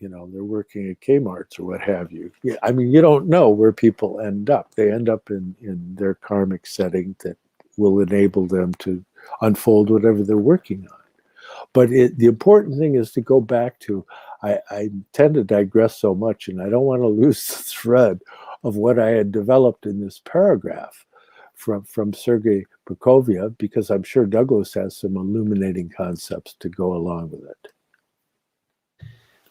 they're working at Kmart's or what have you. Yeah, I mean, you don't know where people end up. They end up in their karmic setting that will enable them to unfold whatever they're working on. But the important thing is to go back to, I tend to digress so much, and I don't want to lose the thread of what I had developed in this paragraph from Sergei Prokofiev, because I'm sure Douglas has some illuminating concepts to go along with it.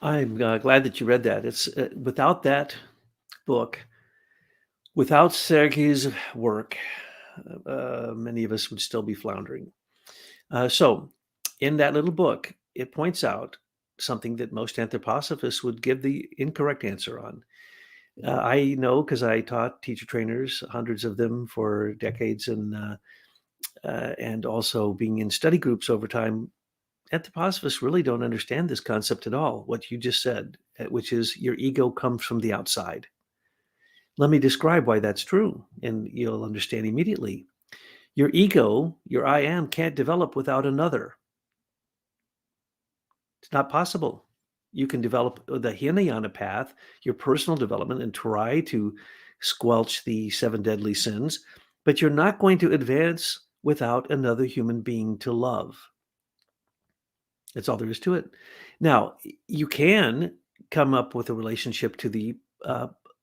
I'm glad that you read that. It's without that book, without Sergei's work, many of us would still be floundering. So in that little book, it points out something that most anthroposophists would give the incorrect answer on. I know because I taught teacher trainers, hundreds of them for decades, and also being in study groups over time. Anthroposophists really don't understand this concept at all, what you just said, which is your ego comes from the outside. Let me describe why that's true, and you'll understand immediately. Your ego, your I am, can't develop without another. It's not possible. You can develop the Hinayana path, your personal development, and try to squelch the 7 deadly sins, but you're not going to advance without another human being to love. That's all there is to it. Now, you can come up with a relationship to the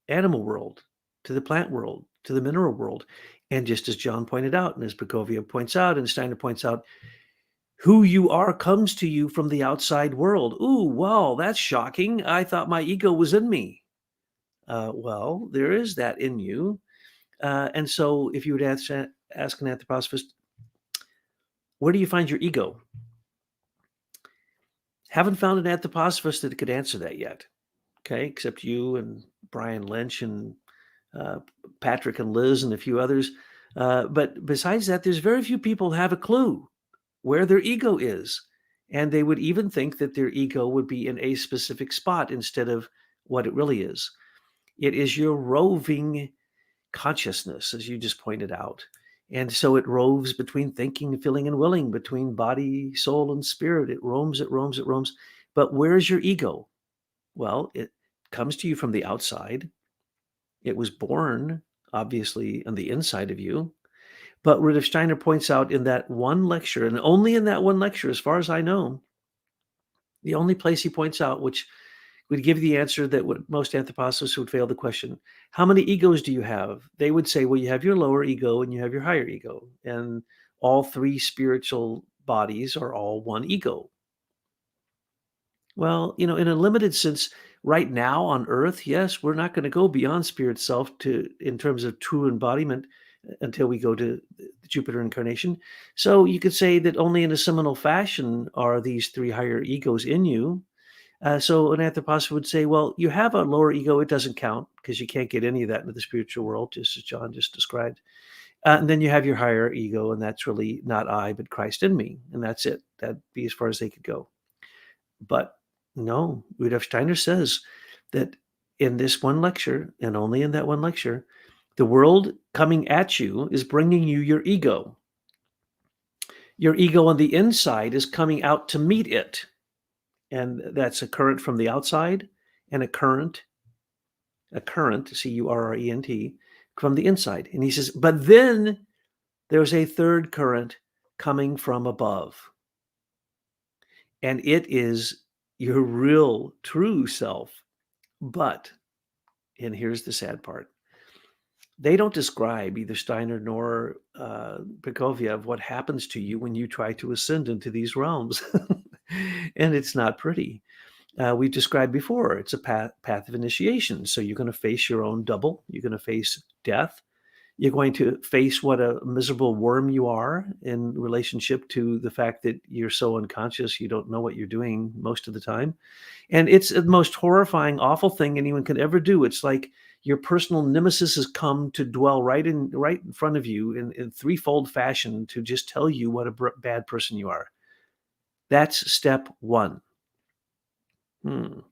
animal world, to the plant world, to the mineral world. And just as John pointed out, and as Prokofiev points out, and Steiner points out, who you are comes to you from the outside world. Ooh, wow, that's shocking. I thought my ego was in me. Well, there is that in you. And so if you would ask an anthroposophist, where do you find your ego? Haven't found an anthroposophist that could answer that yet. Okay, except you and Brian Lynch and Patrick and Liz and a few others. But besides that, there's very few people who have a clue where their ego is. And they would even think that their ego would be in a specific spot instead of what it really is. It is your roving consciousness, as you just pointed out. And so it roves between thinking, feeling, and willing, between body, soul, and spirit. It roams, it roams, it roams. But where's your ego? Well, it comes to you from the outside. It was born, obviously, on the inside of you. But Rudolf Steiner points out in that one lecture, and only in that one lecture, as far as I know, the only place he points out, which would give the answer that most anthroposophists would fail the question, how many egos do you have? They would say, well, you have your lower ego and you have your higher ego. And all 3 spiritual bodies are all one ego. Well, in a limited sense, right now on Earth, yes, we're not going to go beyond spirit self in terms of true embodiment until we go to the Jupiter incarnation. So you could say that only in a seminal fashion are these 3 higher egos in you. So an anthroposophist would say, well, you have a lower ego. It doesn't count because you can't get any of that into the spiritual world, just as John just described. And then you have your higher ego, and that's really not I, but Christ in me. And that's it. That'd be as far as they could go. But no, Rudolf Steiner says that in this one lecture, and only in that one lecture, the world coming at you is bringing you your ego. Your ego on the inside is coming out to meet it. And that's a current from the outside and a current, C-U-R-R-E-N-T, from the inside. And he says, but then there's a third current coming from above. And it is your real, true self. But, and here's the sad part, they don't describe, either Steiner nor Prokofiev, what happens to you when you try to ascend into these realms. And it's not pretty. We've described before, it's a path of initiation. So you're going to face your own double. You're going to face death. You're going to face what a miserable worm you are in relationship to the fact that you're so unconscious, you don't know what you're doing most of the time. And it's the most horrifying, awful thing anyone could ever do. It's like your personal nemesis has come to dwell right in front of you in threefold fashion to just tell you what a bad person you are. That's step 1. Then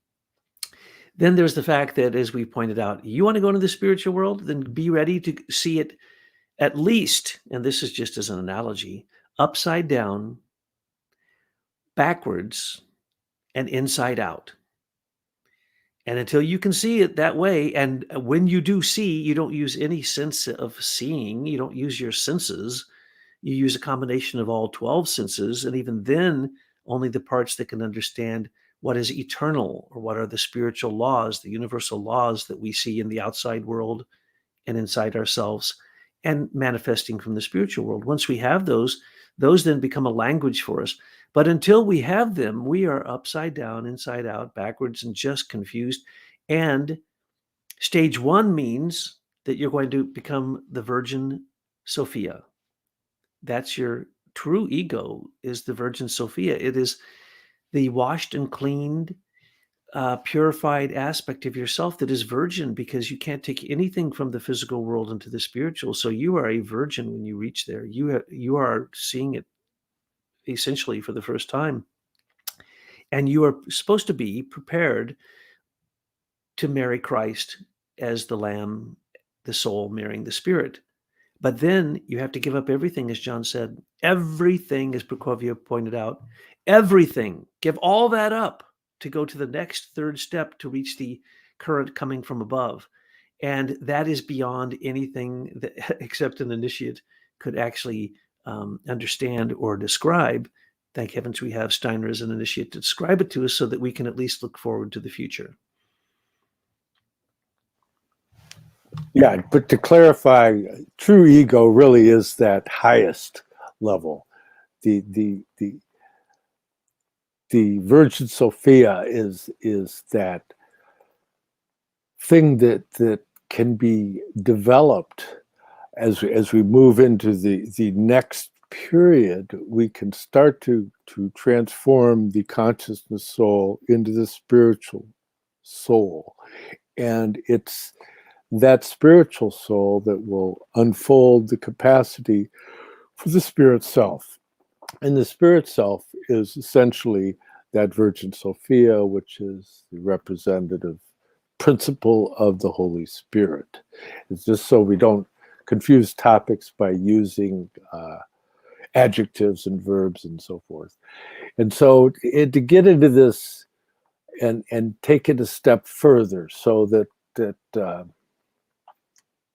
there's the fact that, as we pointed out, you want to go into the spiritual world, then be ready to see it at least, and this is just as an analogy, upside down, backwards, and inside out. And until you can see it that way, and when you do see, you don't use any sense of seeing, you don't use your senses, you use a combination of all 12 senses, and even then, only the parts that can understand what is eternal, or what are the spiritual laws, the universal laws that we see in the outside world and inside ourselves, and manifesting from the spiritual world. Once we have those then become a language for us. But until we have them, we are upside down, inside out, backwards, and just confused. And stage one means that you're going to become the Virgin Sofia. That's your true ego, is the Virgin Sofia. It is the washed and cleaned, purified aspect of yourself that is virgin, because you can't take anything from the physical world into the spiritual. So you are a virgin when you reach there. You are seeing it essentially for the first time. And you are supposed to be prepared to marry Christ as the lamb, the soul marrying the spirit. But then you have to give up everything, as John said. Everything, as Prokofiev pointed out, everything. Give all that up to go to the next third step to reach the current coming from above. And that is beyond anything that except an initiate could actually understand or describe. Thank heavens we have Steiner as an initiate to describe it to us, so that we can at least look forward to the future. Yeah, but to clarify, true ego really is that highest level. The Virgin Sophia is that thing that can be developed as we move into the next period. We can start to transform the consciousness soul into the spiritual soul, and it's that spiritual soul that will unfold the capacity for the spirit self. And the spirit self is essentially that Virgin Sophia, which is the representative principle of the Holy Spirit. It's just so we don't confuse topics by using adjectives and verbs and so forth. And so to get into this and take it a step further, so that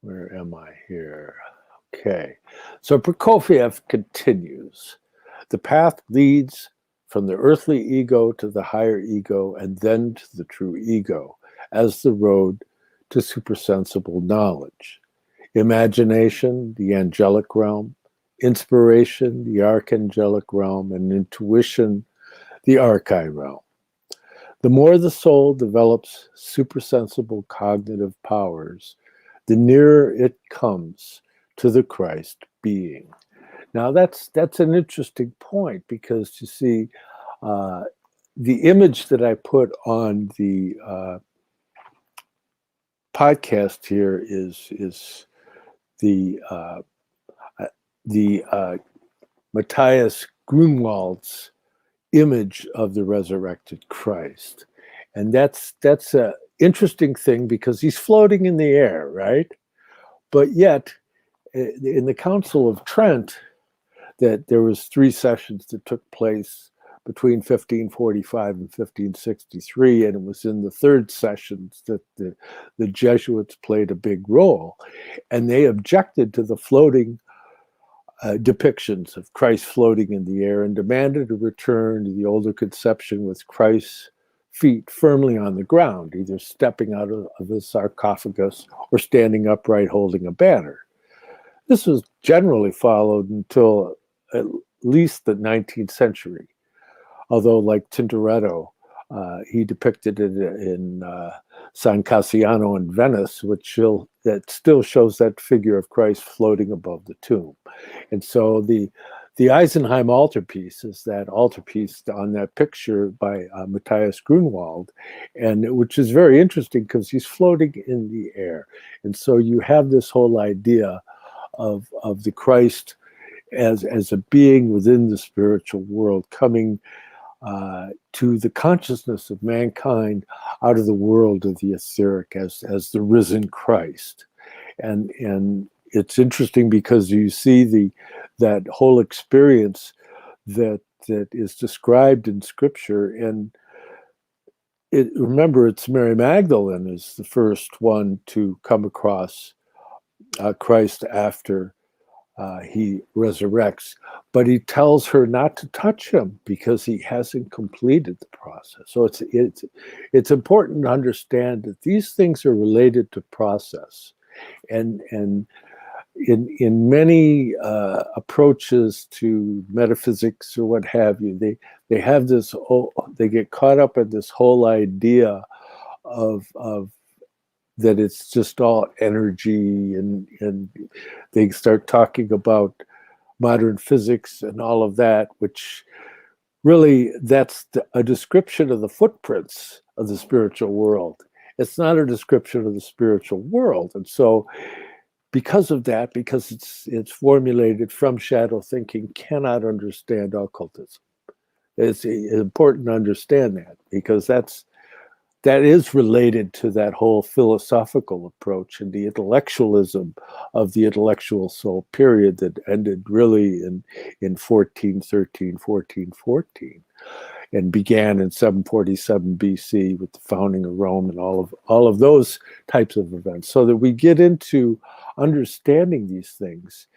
where am I here? Okay. So Prokofiev continues. The path leads from the earthly ego to the higher ego, and then to the true ego, as the road to supersensible knowledge. Imagination, the angelic realm; inspiration, the archangelic realm; and intuition, the archi realm. The more the soul develops supersensible cognitive powers, the nearer it comes to the Christ being. Now that's an interesting point, because you see, the image that I put on the podcast here is the Matthias Grunwald's image of the resurrected Christ, and that's a interesting thing, because he's floating in the air, right? But yet, in the Council of Trent, that there was 3 sessions that took place between 1545 and 1563, and it was in the 3rd sessions that the Jesuits played a big role, and they objected to the floating depictions of Christ floating in the air, and demanded a return to the older conception with Christ's feet firmly on the ground, either stepping out of the sarcophagus or standing upright holding a banner. This was generally followed until at least the 19th century, although like Tintoretto, he depicted it in San Cassiano in Venice, that still shows that figure of Christ floating above the tomb. And so the Eisenheim altarpiece is that altarpiece on that picture by Matthias Grunwald, and which is very interesting because he's floating in the air. And so you have this whole idea of the Christ as a being within the spiritual world, coming to the consciousness of mankind out of the world of the etheric as the risen Christ. And it's interesting because you see that whole experience that is described in Scripture, and remember, it's Mary Magdalene is the first one to come across Christ after he resurrects, but he tells her not to touch him because he hasn't completed the process. So it's important to understand that these things are related to process, and in many approaches to metaphysics or what have you, they have this they get caught up in this whole idea of that it's just all energy, and they start talking about modern physics and all of that, which really that's a description of the footprints of the spiritual world. It's not a description of the spiritual world. And so because of that, because it's formulated from shadow thinking, cannot understand occultism. It's important to understand that, because that is related to that whole philosophical approach and the intellectualism of the intellectual soul period that ended really in 1413, 1414, and began in 747 BC with the founding of Rome and all of those types of events. So that we get into understanding these things,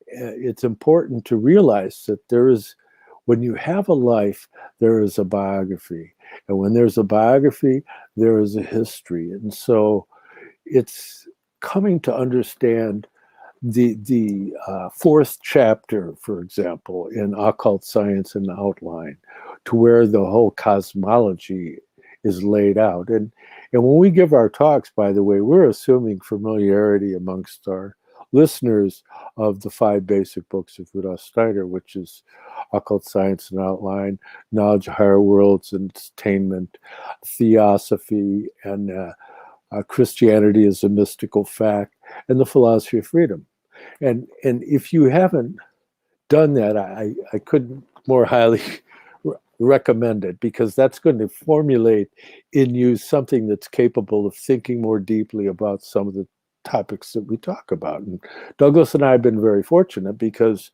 it's important to realize that when you have a life, there is a biography. And when there's a biography, there is a history. And so it's coming to understand the fourth chapter, for example, in Occult Science and Outline, to where the whole cosmology is laid out. And when we give our talks, by the way, we're assuming familiarity amongst our listeners of the 5 basic books of Rudolf Steiner, which is Occult Science and Outline, Knowledge of Higher Worlds and Attainment, Theosophy, and Christianity as a Mystical Fact, and the Philosophy of Freedom. And if you haven't done that, I couldn't more highly recommend it, because that's going to formulate in you something that's capable of thinking more deeply about some of the topics that we talk about. And Douglas and I have been very fortunate because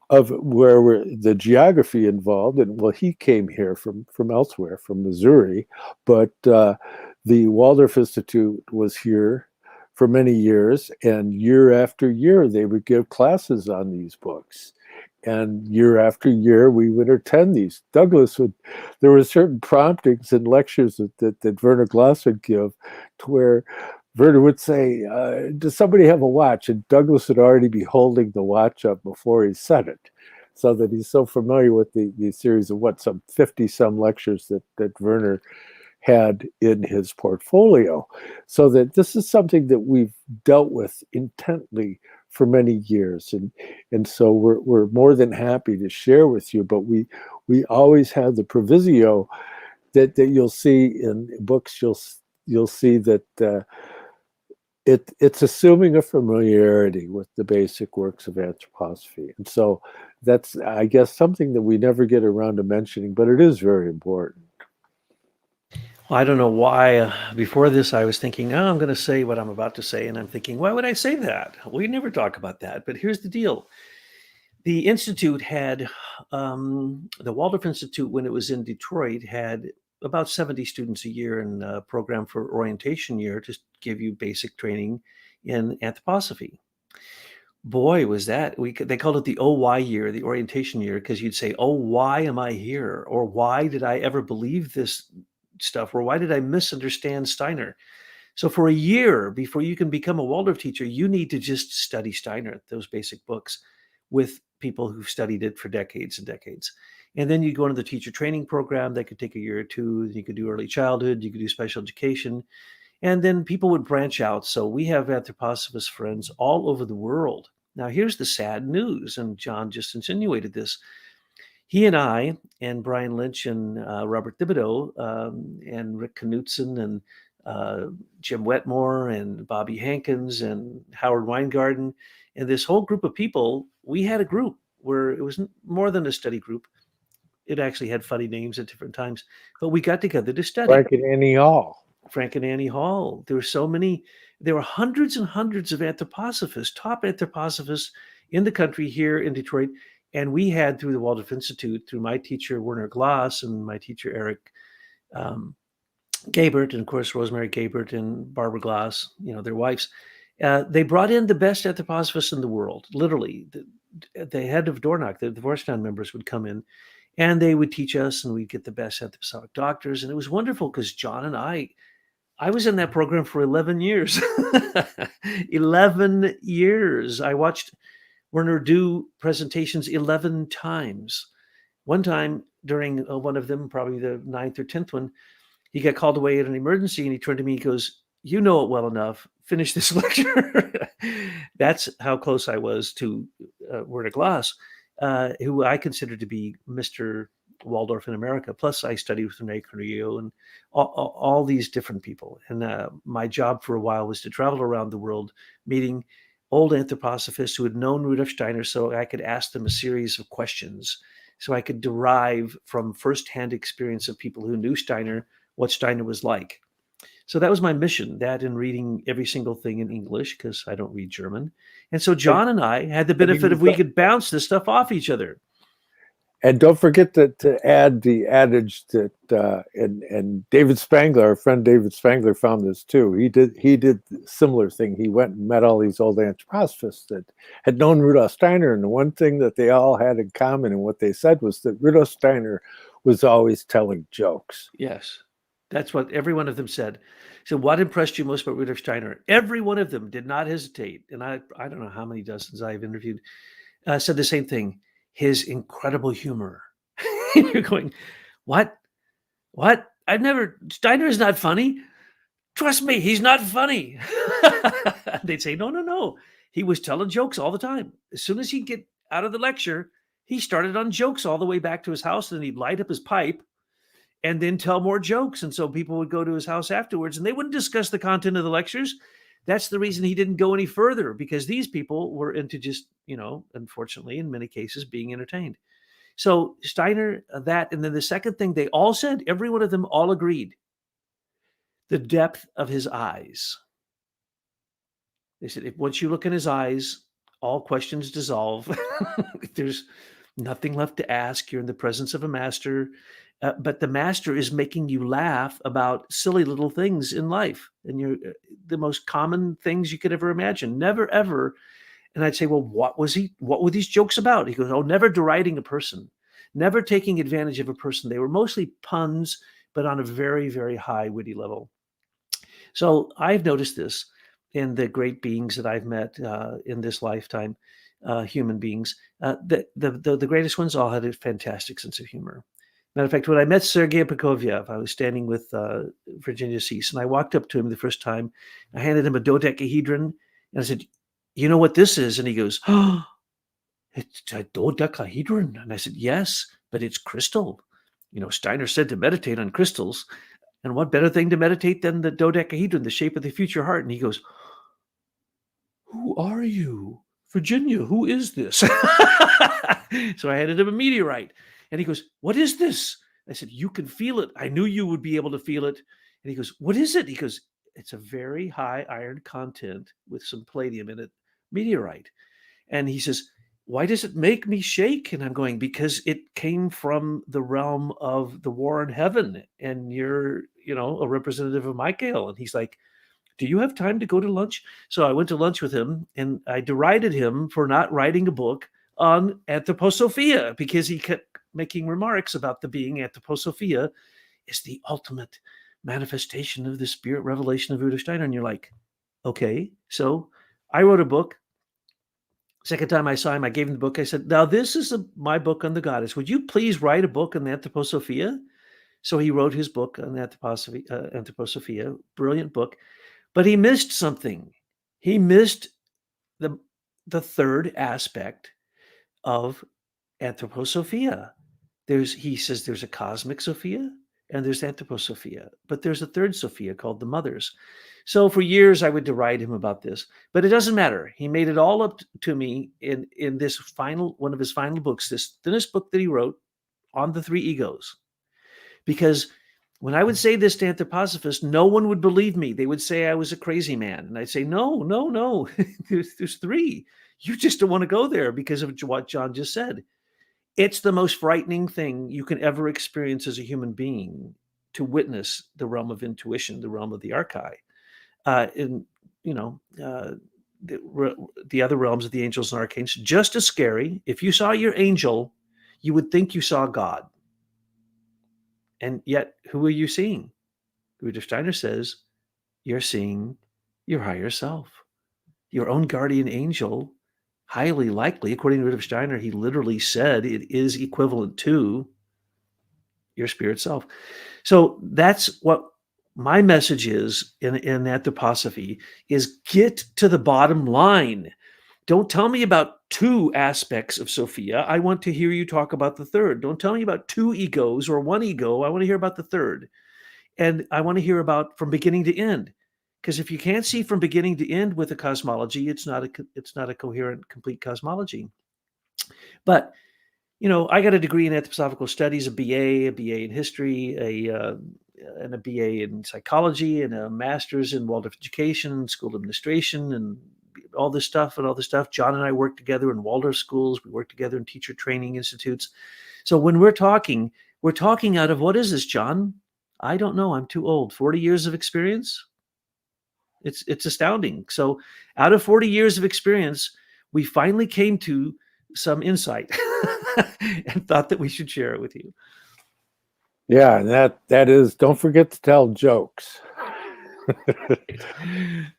of where the geography involved. And well, he came here from elsewhere, from Missouri, but the Waldorf Institute was here for many years, and year after year they would give classes on these books, and year after year we would attend these. There were certain promptings and lectures that Werner Glass would give, to where Werner would say, does somebody have a watch? And Douglas would already be holding the watch up before he said it, so that he's so familiar with the series of some 50-some lectures that Werner had in his portfolio. So that this is something that we've dealt with intently for many years. And so we're more than happy to share with you, but we always have the proviso that you'll see in books, you'll see that it's assuming a familiarity with the basic works of anthroposophy. And so that's, I guess, something that we never get around to mentioning, but it is very important. Well, I don't know why. Before this, I was thinking, I'm going to say what I'm about to say. And I'm thinking, why would I say that? We never talk about that. But here's the deal. The Institute had, the Waldorf Institute, when it was in Detroit, had about 70 students a year in a program for orientation year to give you basic training in anthroposophy. Boy, was that, they called it the OY year, the orientation year, because you'd say, oh, why am I here? Or why did I ever believe this stuff? Or why did I misunderstand Steiner? So for a year before you can become a Waldorf teacher, you need to just study Steiner, those basic books, with people who've studied it for decades and decades. And then you go into the teacher training program. That could take a year or two. You could do early childhood. You could do special education. And then people would branch out. So we have anthroposophist friends all over the world. Now, here's the sad news, and John just insinuated this. He and I and Brian Lynch and Robert Thibodeau and Rick Knutson and Jim Wetmore and Bobby Hankins and Howard Weingarten and this whole group of people, we had a group where it was more than a study group. It actually had funny names at different times, but we got together to study. Frank and Annie Hall. Frank and Annie Hall. There were so many. There were hundreds and hundreds of anthroposophists, top anthroposophists in the country here in Detroit. And we had, through the Waldorf Institute, through my teacher, Werner Glass, and my teacher, Eric Gabert, and of course, Rosemary Gabert and Barbara Glass, their wives. They brought in the best anthroposophists in the world, literally. The head of Dornoch, the Vorstein members would come in, and they would teach us, and we'd get the best anthroposophic doctors. And it was wonderful because John and I was in that program for 11 years. 11 years. I watched Werner do presentations 11 times. One time during one of them, probably the 9th or 10th one, he got called away at an emergency, and he turned to me, he goes, "You know it well enough. Finish this lecture." That's how close I was to Werner Glass, who I consider to be Mr. Waldorf in America. Plus, I studied with Rene Carrillo and all these different people. And my job for a while was to travel around the world, meeting old anthroposophists who had known Rudolf Steiner, so I could ask them a series of questions, so I could derive from firsthand experience of people who knew Steiner what Steiner was like. So that was my mission, that and reading every single thing in English, because I don't read German. And so John and I had the benefit of we could bounce this stuff off each other. And don't forget to add the adage that, and David Spangler, our friend David Spangler, found this too. He did a similar thing. He went and met all these old anthroposophists that had known Rudolf Steiner, and the one thing that they all had in common and what they said was that Rudolf Steiner was always telling jokes. Yes, that's what every one of them said. So what impressed you most about Rudolf Steiner? Every one of them did not hesitate. And I don't know how many dozens I've interviewed, said the same thing. His incredible humor. You're going, what? Steiner is not funny. Trust me, he's not funny. They'd say, no. He was telling jokes all the time. As soon as he'd get out of the lecture, he started on jokes all the way back to his house, and he'd light up his pipe and then tell more jokes. And so people would go to his house afterwards, and they wouldn't discuss the content of the lectures. That's the reason he didn't go any further, because these people were into just, unfortunately, in many cases, being entertained. So Steiner, that, and then the second thing they all said, every one of them all agreed, the depth of his eyes. They said, if once you look in his eyes, all questions dissolve. There's nothing left to ask. You're in the presence of a master. But the master is making you laugh about silly little things in life, and you're the most common things you could ever imagine. Never, ever. And I'd say, well, what were these jokes about? He goes, oh, never deriding a person, never taking advantage of a person. They were mostly puns, but on a very, very high witty level. So I've noticed this in the great beings that I've met in this lifetime, human beings. The greatest ones all had a fantastic sense of humor. Matter of fact, when I met Sergei Prokofiev, I was standing with Virginia Cease, and I walked up to him the first time. I handed him a dodecahedron, and I said, you know what this is? And he goes, oh, it's a dodecahedron. And I said, yes, but it's crystal. Steiner said to meditate on crystals. And what better thing to meditate than the dodecahedron, the shape of the future heart? And he goes, who are you? Virginia, who is this? So I handed him a meteorite. And he goes, what is this? I said, you can feel it. I knew you would be able to feel it. And he goes, what is it? He goes, it's a very high iron content with some palladium in it, meteorite. And he says, why does it make me shake? And I'm going, because it came from the realm of the war in heaven. And you're, a representative of Michael. And he's like, do you have time to go to lunch? So I went to lunch with him, and I derided him for not writing a book on anthroposophia, because he kept making remarks about the being anthroposophia is the ultimate manifestation of the spirit revelation of Rudolf Steiner. And you're like, okay. So I wrote a book. Second time I saw him, I gave him the book. I said, now this is my book on the goddess. Would you please write a book on anthroposophia? So he wrote his book on anthroposophia, brilliant book. But he missed something. He missed the third aspect of anthroposophia. He says there's a cosmic Sophia and there's anthroposophia, but there's a third Sophia called the mothers. So for years I would deride him about this, but it doesn't matter. He made it all up to me in this one of his final books, this thinnest book that he wrote on the three egos. Because when I would say this to anthroposophists, no one would believe me. They would say I was a crazy man. And I'd say, no. there's three. You just don't want to go there because of what John just said. It's the most frightening thing you can ever experience as a human being, to witness the realm of intuition, the realm of the archai. the other realms of the angels and archangels, just as scary. If you saw your angel, you would think you saw God. And yet, who are you seeing? Rudolf Steiner says, you're seeing your higher self, your own guardian angel. Highly likely, according to Rudolf Steiner, he literally said it is equivalent to your spirit self. So that's what my message is in anthroposophy, is get to the bottom line. Don't tell me about two aspects of Sophia. I want to hear you talk about the third. Don't tell me about two egos or one ego. I want to hear about the third. And I want to hear about from beginning to end. Because if you can't see from beginning to end with a cosmology, it's not a coherent, complete cosmology. But I got a degree in anthroposophical studies, a BA in history, and a BA in psychology, and a master's in Waldorf education, school administration, and all this stuff. John and I worked together in Waldorf schools. We worked together in teacher training institutes. So when we're talking out of, what is this, John? I don't know. I'm too old. 40 years of experience. It's astounding. So out of 40 years of experience, we finally came to some insight and thought that we should share it with you. Yeah, and that is, don't forget to tell jokes.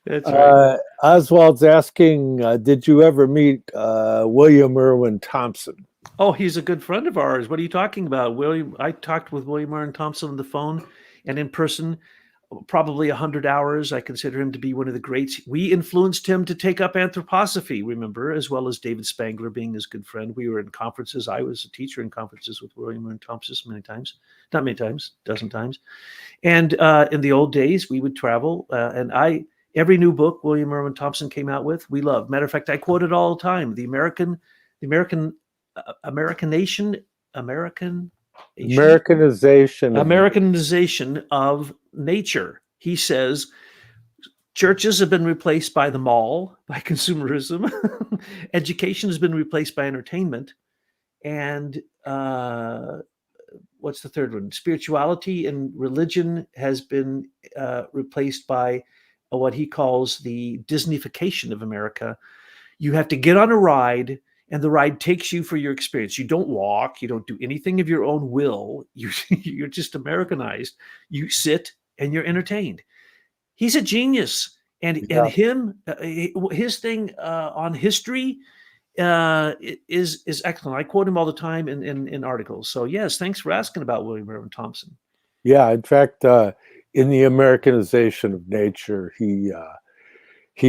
That's right. Oswald's asking, did you ever meet William Irwin Thompson? Oh, he's a good friend of ours. What are you talking about? I talked with William Irwin Thompson on the phone and in person probably 100 hours. I consider him to be one of the greats. We influenced him to take up anthroposophy, remember, as well as David Spangler being his good friend. We were in conferences. I was a teacher in conferences with William Irwin Thompson not many times, a dozen times. And in the old days, we would travel. Every new book William Irwin Thompson came out with, we loved. Matter of fact, I quote it all the time. The Americanization of nature. He says churches have been replaced by the mall, by consumerism. Education has been replaced by entertainment. And what's the third one? Spirituality and religion has been replaced by what he calls the Disneyfication of America. You have to get on a ride, and the ride takes you for your experience. You don't walk. You don't do anything of your own will. You're just Americanized. You sit and you're entertained. He's a genius. And his thing on history is excellent. I quote him all the time in articles. So yes, thanks for asking about William Irwin Thompson. Yeah, in fact, in the Americanization of nature, he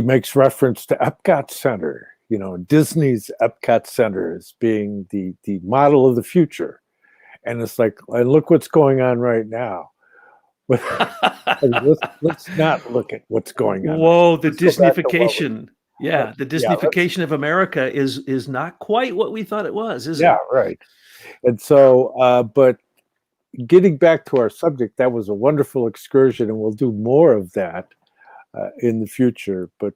makes reference to Epcot Center. Disney's Epcot Center as being the model of the future. And it's like, and look what's going on right now. let's not look at what's going on. Whoa, the Disneyfication. Yeah, the Disneyfication of America is not quite what we thought it was, is it? Yeah, right. And so, but getting back to our subject, that was a wonderful excursion, and we'll do more of that in the future. But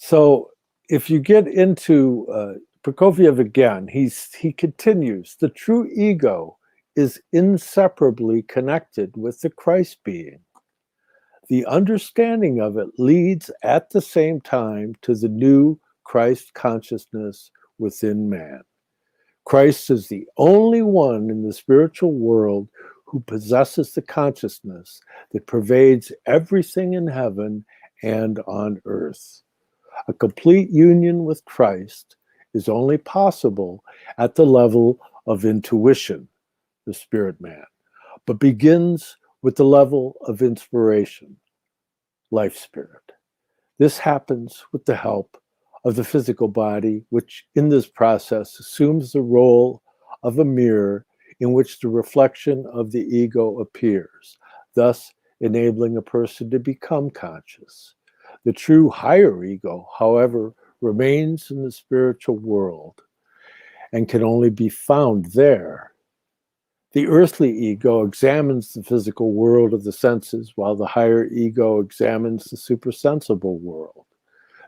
so if you get into Prokofiev again, he continues, the true ego is inseparably connected with the Christ being. The understanding of it leads at the same time to the new Christ consciousness within man. Christ is the only one in the spiritual world who possesses the consciousness that pervades everything in heaven and on earth. A complete union with Christ is only possible at the level of intuition, the spirit man, but begins with the level of inspiration, life spirit. This happens with the help of the physical body, which in this process assumes the role of a mirror in which the reflection of the ego appears, thus enabling a person to become conscious. The true higher ego, however, remains in the spiritual world and can only be found there. The earthly ego examines the physical world of the senses, while the higher ego examines the supersensible world.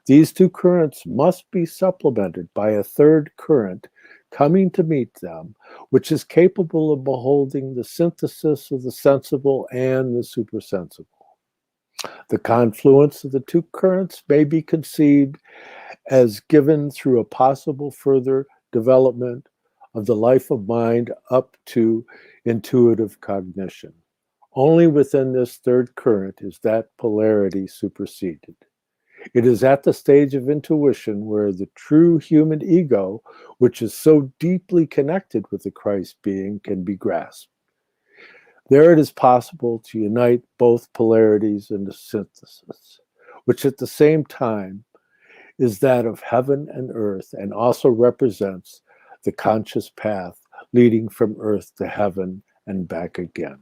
These two currents must be supplemented by a third current coming to meet them, which is capable of beholding the synthesis of the sensible and the supersensible. The confluence of the two currents may be conceived as given through a possible further development of the life of mind up to intuitive cognition. Only within this third current is that polarity superseded. It is at the stage of intuition where the true human ego, which is so deeply connected with the Christ being, can be grasped. There it is possible to unite both polarities into synthesis, which at the same time is that of heaven and earth, and also represents the conscious path leading from earth to heaven and back again.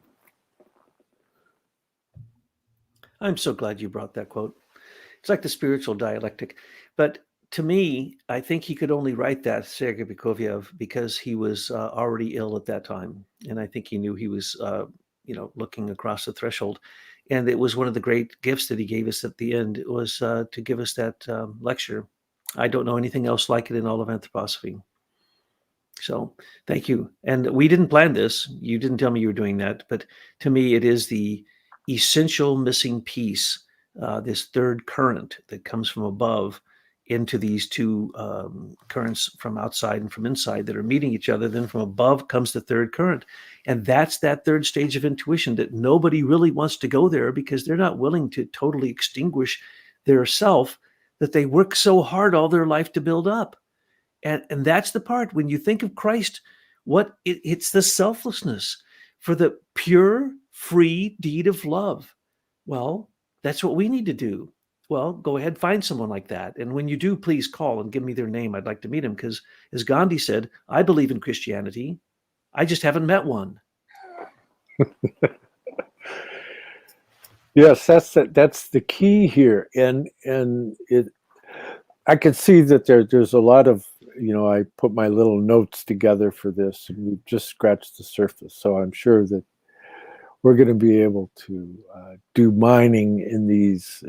I'm so glad you brought that quote. It's like the spiritual dialectic. But to me, I think he could only write that, Sergei Prokofiev, because he was already ill at that time. And I think he knew he was, looking across the threshold. And it was one of the great gifts that he gave us at the end. It was to give us that lecture. I don't know anything else like it in all of anthroposophy. So thank you. And we didn't plan this. You didn't tell me you were doing that. But to me, it is the essential missing piece, this third current that comes from above into these two currents from outside and from inside that are meeting each other. Then from above comes the third current. And that's that third stage of intuition that nobody really wants to go there because they're not willing to totally extinguish their self that they work so hard all their life to build up. And that's the part when you think of Christ, it's the selflessness for the pure, free deed of love. Well, that's what we need to do. Well, go ahead, find someone like that. And when you do, please call and give me their name. I'd like to meet him because, as Gandhi said, I believe in Christianity. I just haven't met one. Yes, that's the key here. And I can see that there's a lot of, I put my little notes together for this, and we've just scratched the surface. So I'm sure that we're going to be able to do mining in these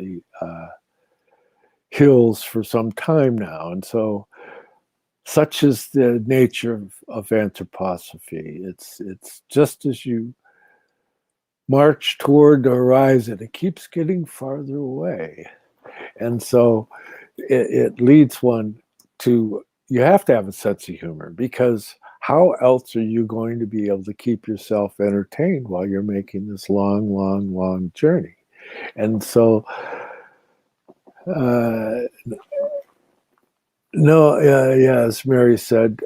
hills for some time now. And so such is the nature of anthroposophy. It's just as you march toward the horizon, it keeps getting farther away. And so it leads one to, you have to have a sense of humor, because how else are you going to be able to keep yourself entertained while you're making this long, long, long journey? And so, as Mary said,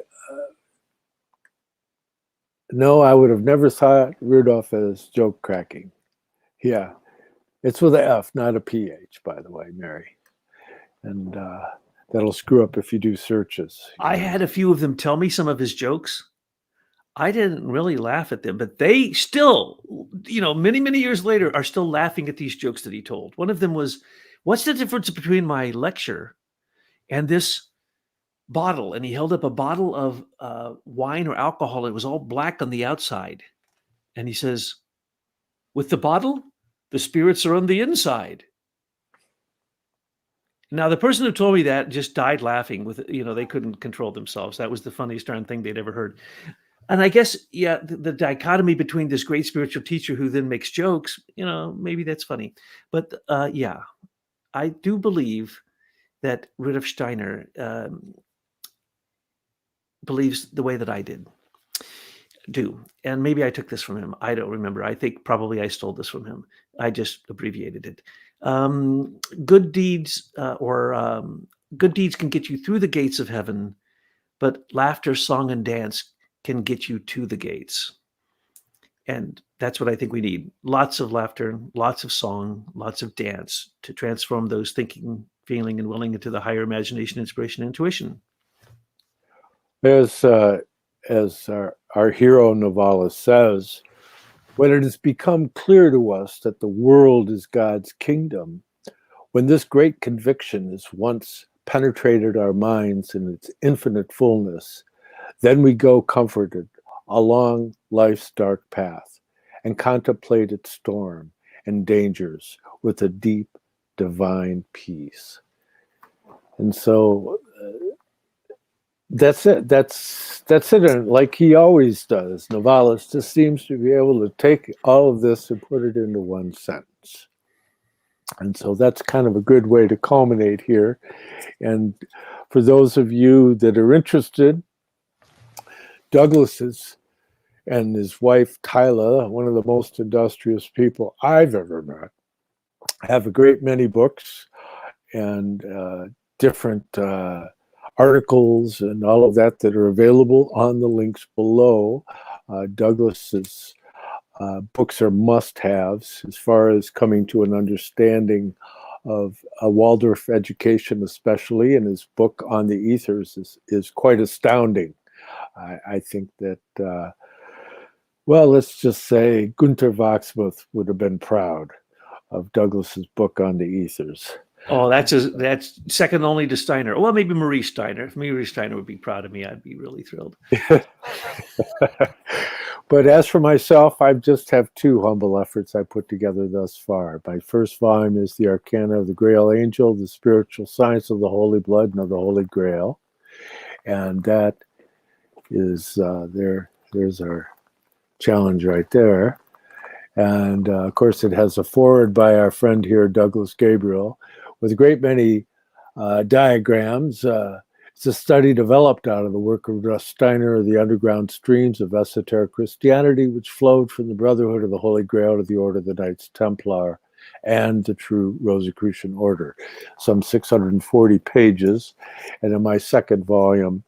no, I would have never thought Rudolf as joke cracking. Yeah, it's with an F, not a PH, by the way, Mary. And that'll screw up if you do searches. I had a few of them tell me some of his jokes. I didn't really laugh at them, but they still, many, many years later, are still laughing at these jokes that he told. One of them was, what's the difference between my lecture and this bottle? And he held up a bottle of wine or alcohol. It was all black on the outside. And he says, with the bottle, the spirits are on the inside. Now, the person who told me that just died laughing with, they couldn't control themselves. That was the funniest darn thing they'd ever heard. And I guess, the dichotomy between this great spiritual teacher who then makes jokes, maybe that's funny. But I do believe that Rudolf Steiner believes the way that I do. And maybe I took this from him. I don't remember. I think probably I stole this from him. I just abbreviated it. Good deeds good deeds can get you through the gates of heaven, but laughter, song, and dance can get you to the gates. And that's what I think we need. Lots of laughter, lots of song, lots of dance to transform those thinking, feeling, and willing into the higher imagination, inspiration, and intuition. As our hero Novalis says, when it has become clear to us that the world is God's kingdom, when this great conviction has once penetrated our minds in its infinite fullness, then we go comforted along life's dark path and contemplate its storm and dangers with a deep divine peace. And so that's it. That's it. And like he always does, Novalis just seems to be able to take all of this and put it into one sentence. And so that's kind of a good way to culminate here. And for those of you that are interested, Douglas's and his wife, Tyla, one of the most industrious people I've ever met, have a great many books and different articles and all of that that are available on the links below. Douglas's books are must-haves as far as coming to an understanding of a Waldorf education, especially, and his book on the ethers is quite astounding. I think that, well, let's just say Gunther Vaxmuth would have been proud of Douglas's book on the ethers. Oh, that's second only to Steiner. Well, maybe Marie Steiner. If Marie Steiner would be proud of me, I'd be really thrilled. But as for myself, I just have two humble efforts I put together thus far. My first volume is The Arcana of the Grail Angel, the Spiritual Science of the Holy Blood and of the Holy Grail. And that is, there's our challenge right there. And of course, it has a foreword by our friend here, Douglas Gabriel, with a great many diagrams. It's a study developed out of the work of Rudolf Steiner, the underground streams of esoteric Christianity, which flowed from the Brotherhood of the Holy Grail to the Order of the Knights Templar and the true Rosicrucian Order. Some 640 pages. And in my second volume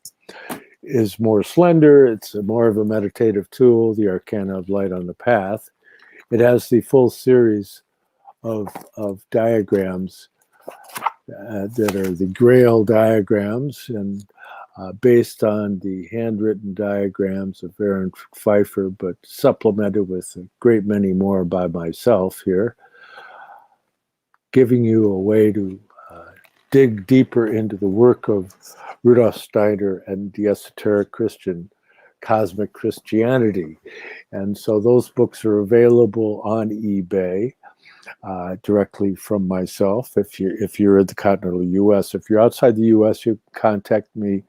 is more slender. It's more of a meditative tool, the Arcana of Light on the Path. It has the full series of diagrams that are the Grail diagrams, and based on the handwritten diagrams of Aaron Pfeiffer, but supplemented with a great many more by myself here, giving you a way to dig deeper into the work of Rudolf Steiner and the esoteric Christian cosmic Christianity. And so those books are available on eBay directly from myself. If you're in the continental U.S., if you're outside the U.S., you can contact me.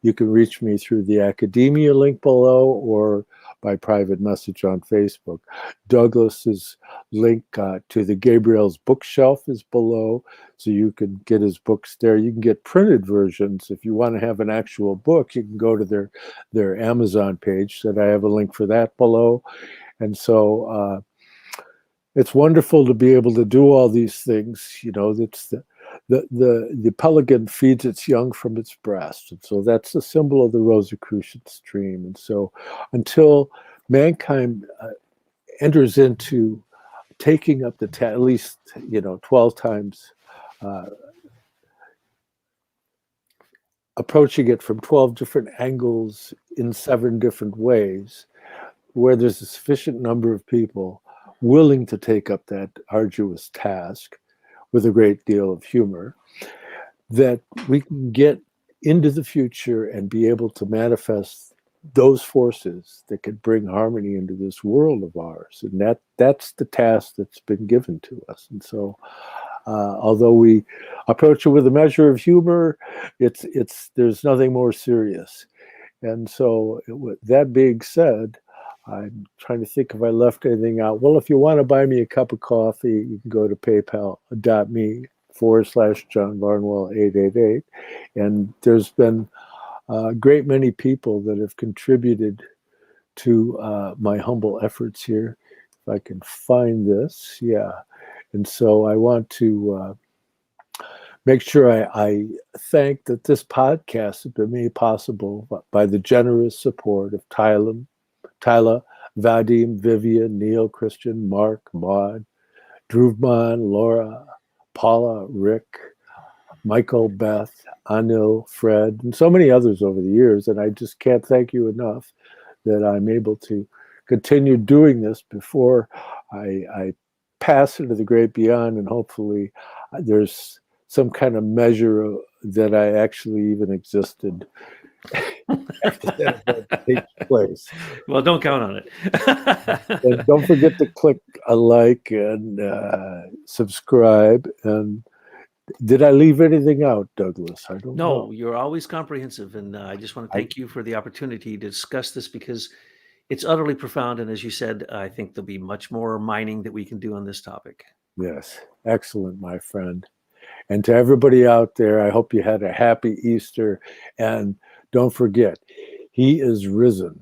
You can reach me through the academia link below or by private message on Facebook. Douglas's link to the Gabriels bookshelf is below, so you can get his books there. You can get printed versions. If you want to have an actual book, you can go to their Amazon page, that I have a link for that below. And so it's wonderful to be able to do all these things. You know, it's the pelican feeds its young from its breast. And so that's the symbol of the Rosicrucian stream. And so until mankind enters into taking up at least, 12 times, approaching it from 12 different angles in 7 different ways, where there's a sufficient number of people willing to take up that arduous task with a great deal of humor, that we can get into the future and be able to manifest those forces that could bring harmony into this world of ours. And that's the task that's been given to us. And so although we approach it with a measure of humor, there's nothing more serious. And so with that being said, I'm trying to think if I left anything out. Well, if you want to buy me a cup of coffee, you can go to paypal.me/John Barnwell 888. And there's been a great many people that have contributed to my humble efforts here. If I can find this, yeah. And so I want to make sure I thank that this podcast has been made possible by the generous support of Tyla, Vadim, Vivian, Neil, Christian, Mark, Maud, Druvman, Laura, Paula, Rick, Michael, Beth, Anil, Fred, and so many others over the years. And I just can't thank you enough that I'm able to continue doing this before I pass into the great beyond, and hopefully there's some kind of measure that I actually even existed after that event takes place. Well, don't count on it. And don't forget to click a like and subscribe. And did I leave anything out, Douglas? I don't know. No, you're always comprehensive. And I just want to thank you for the opportunity to discuss this, because it's utterly profound. And as you said, I think there'll be much more mining that we can do on this topic. Yes. Excellent, my friend. And to everybody out there, I hope you had a happy Easter. And don't forget, he is risen.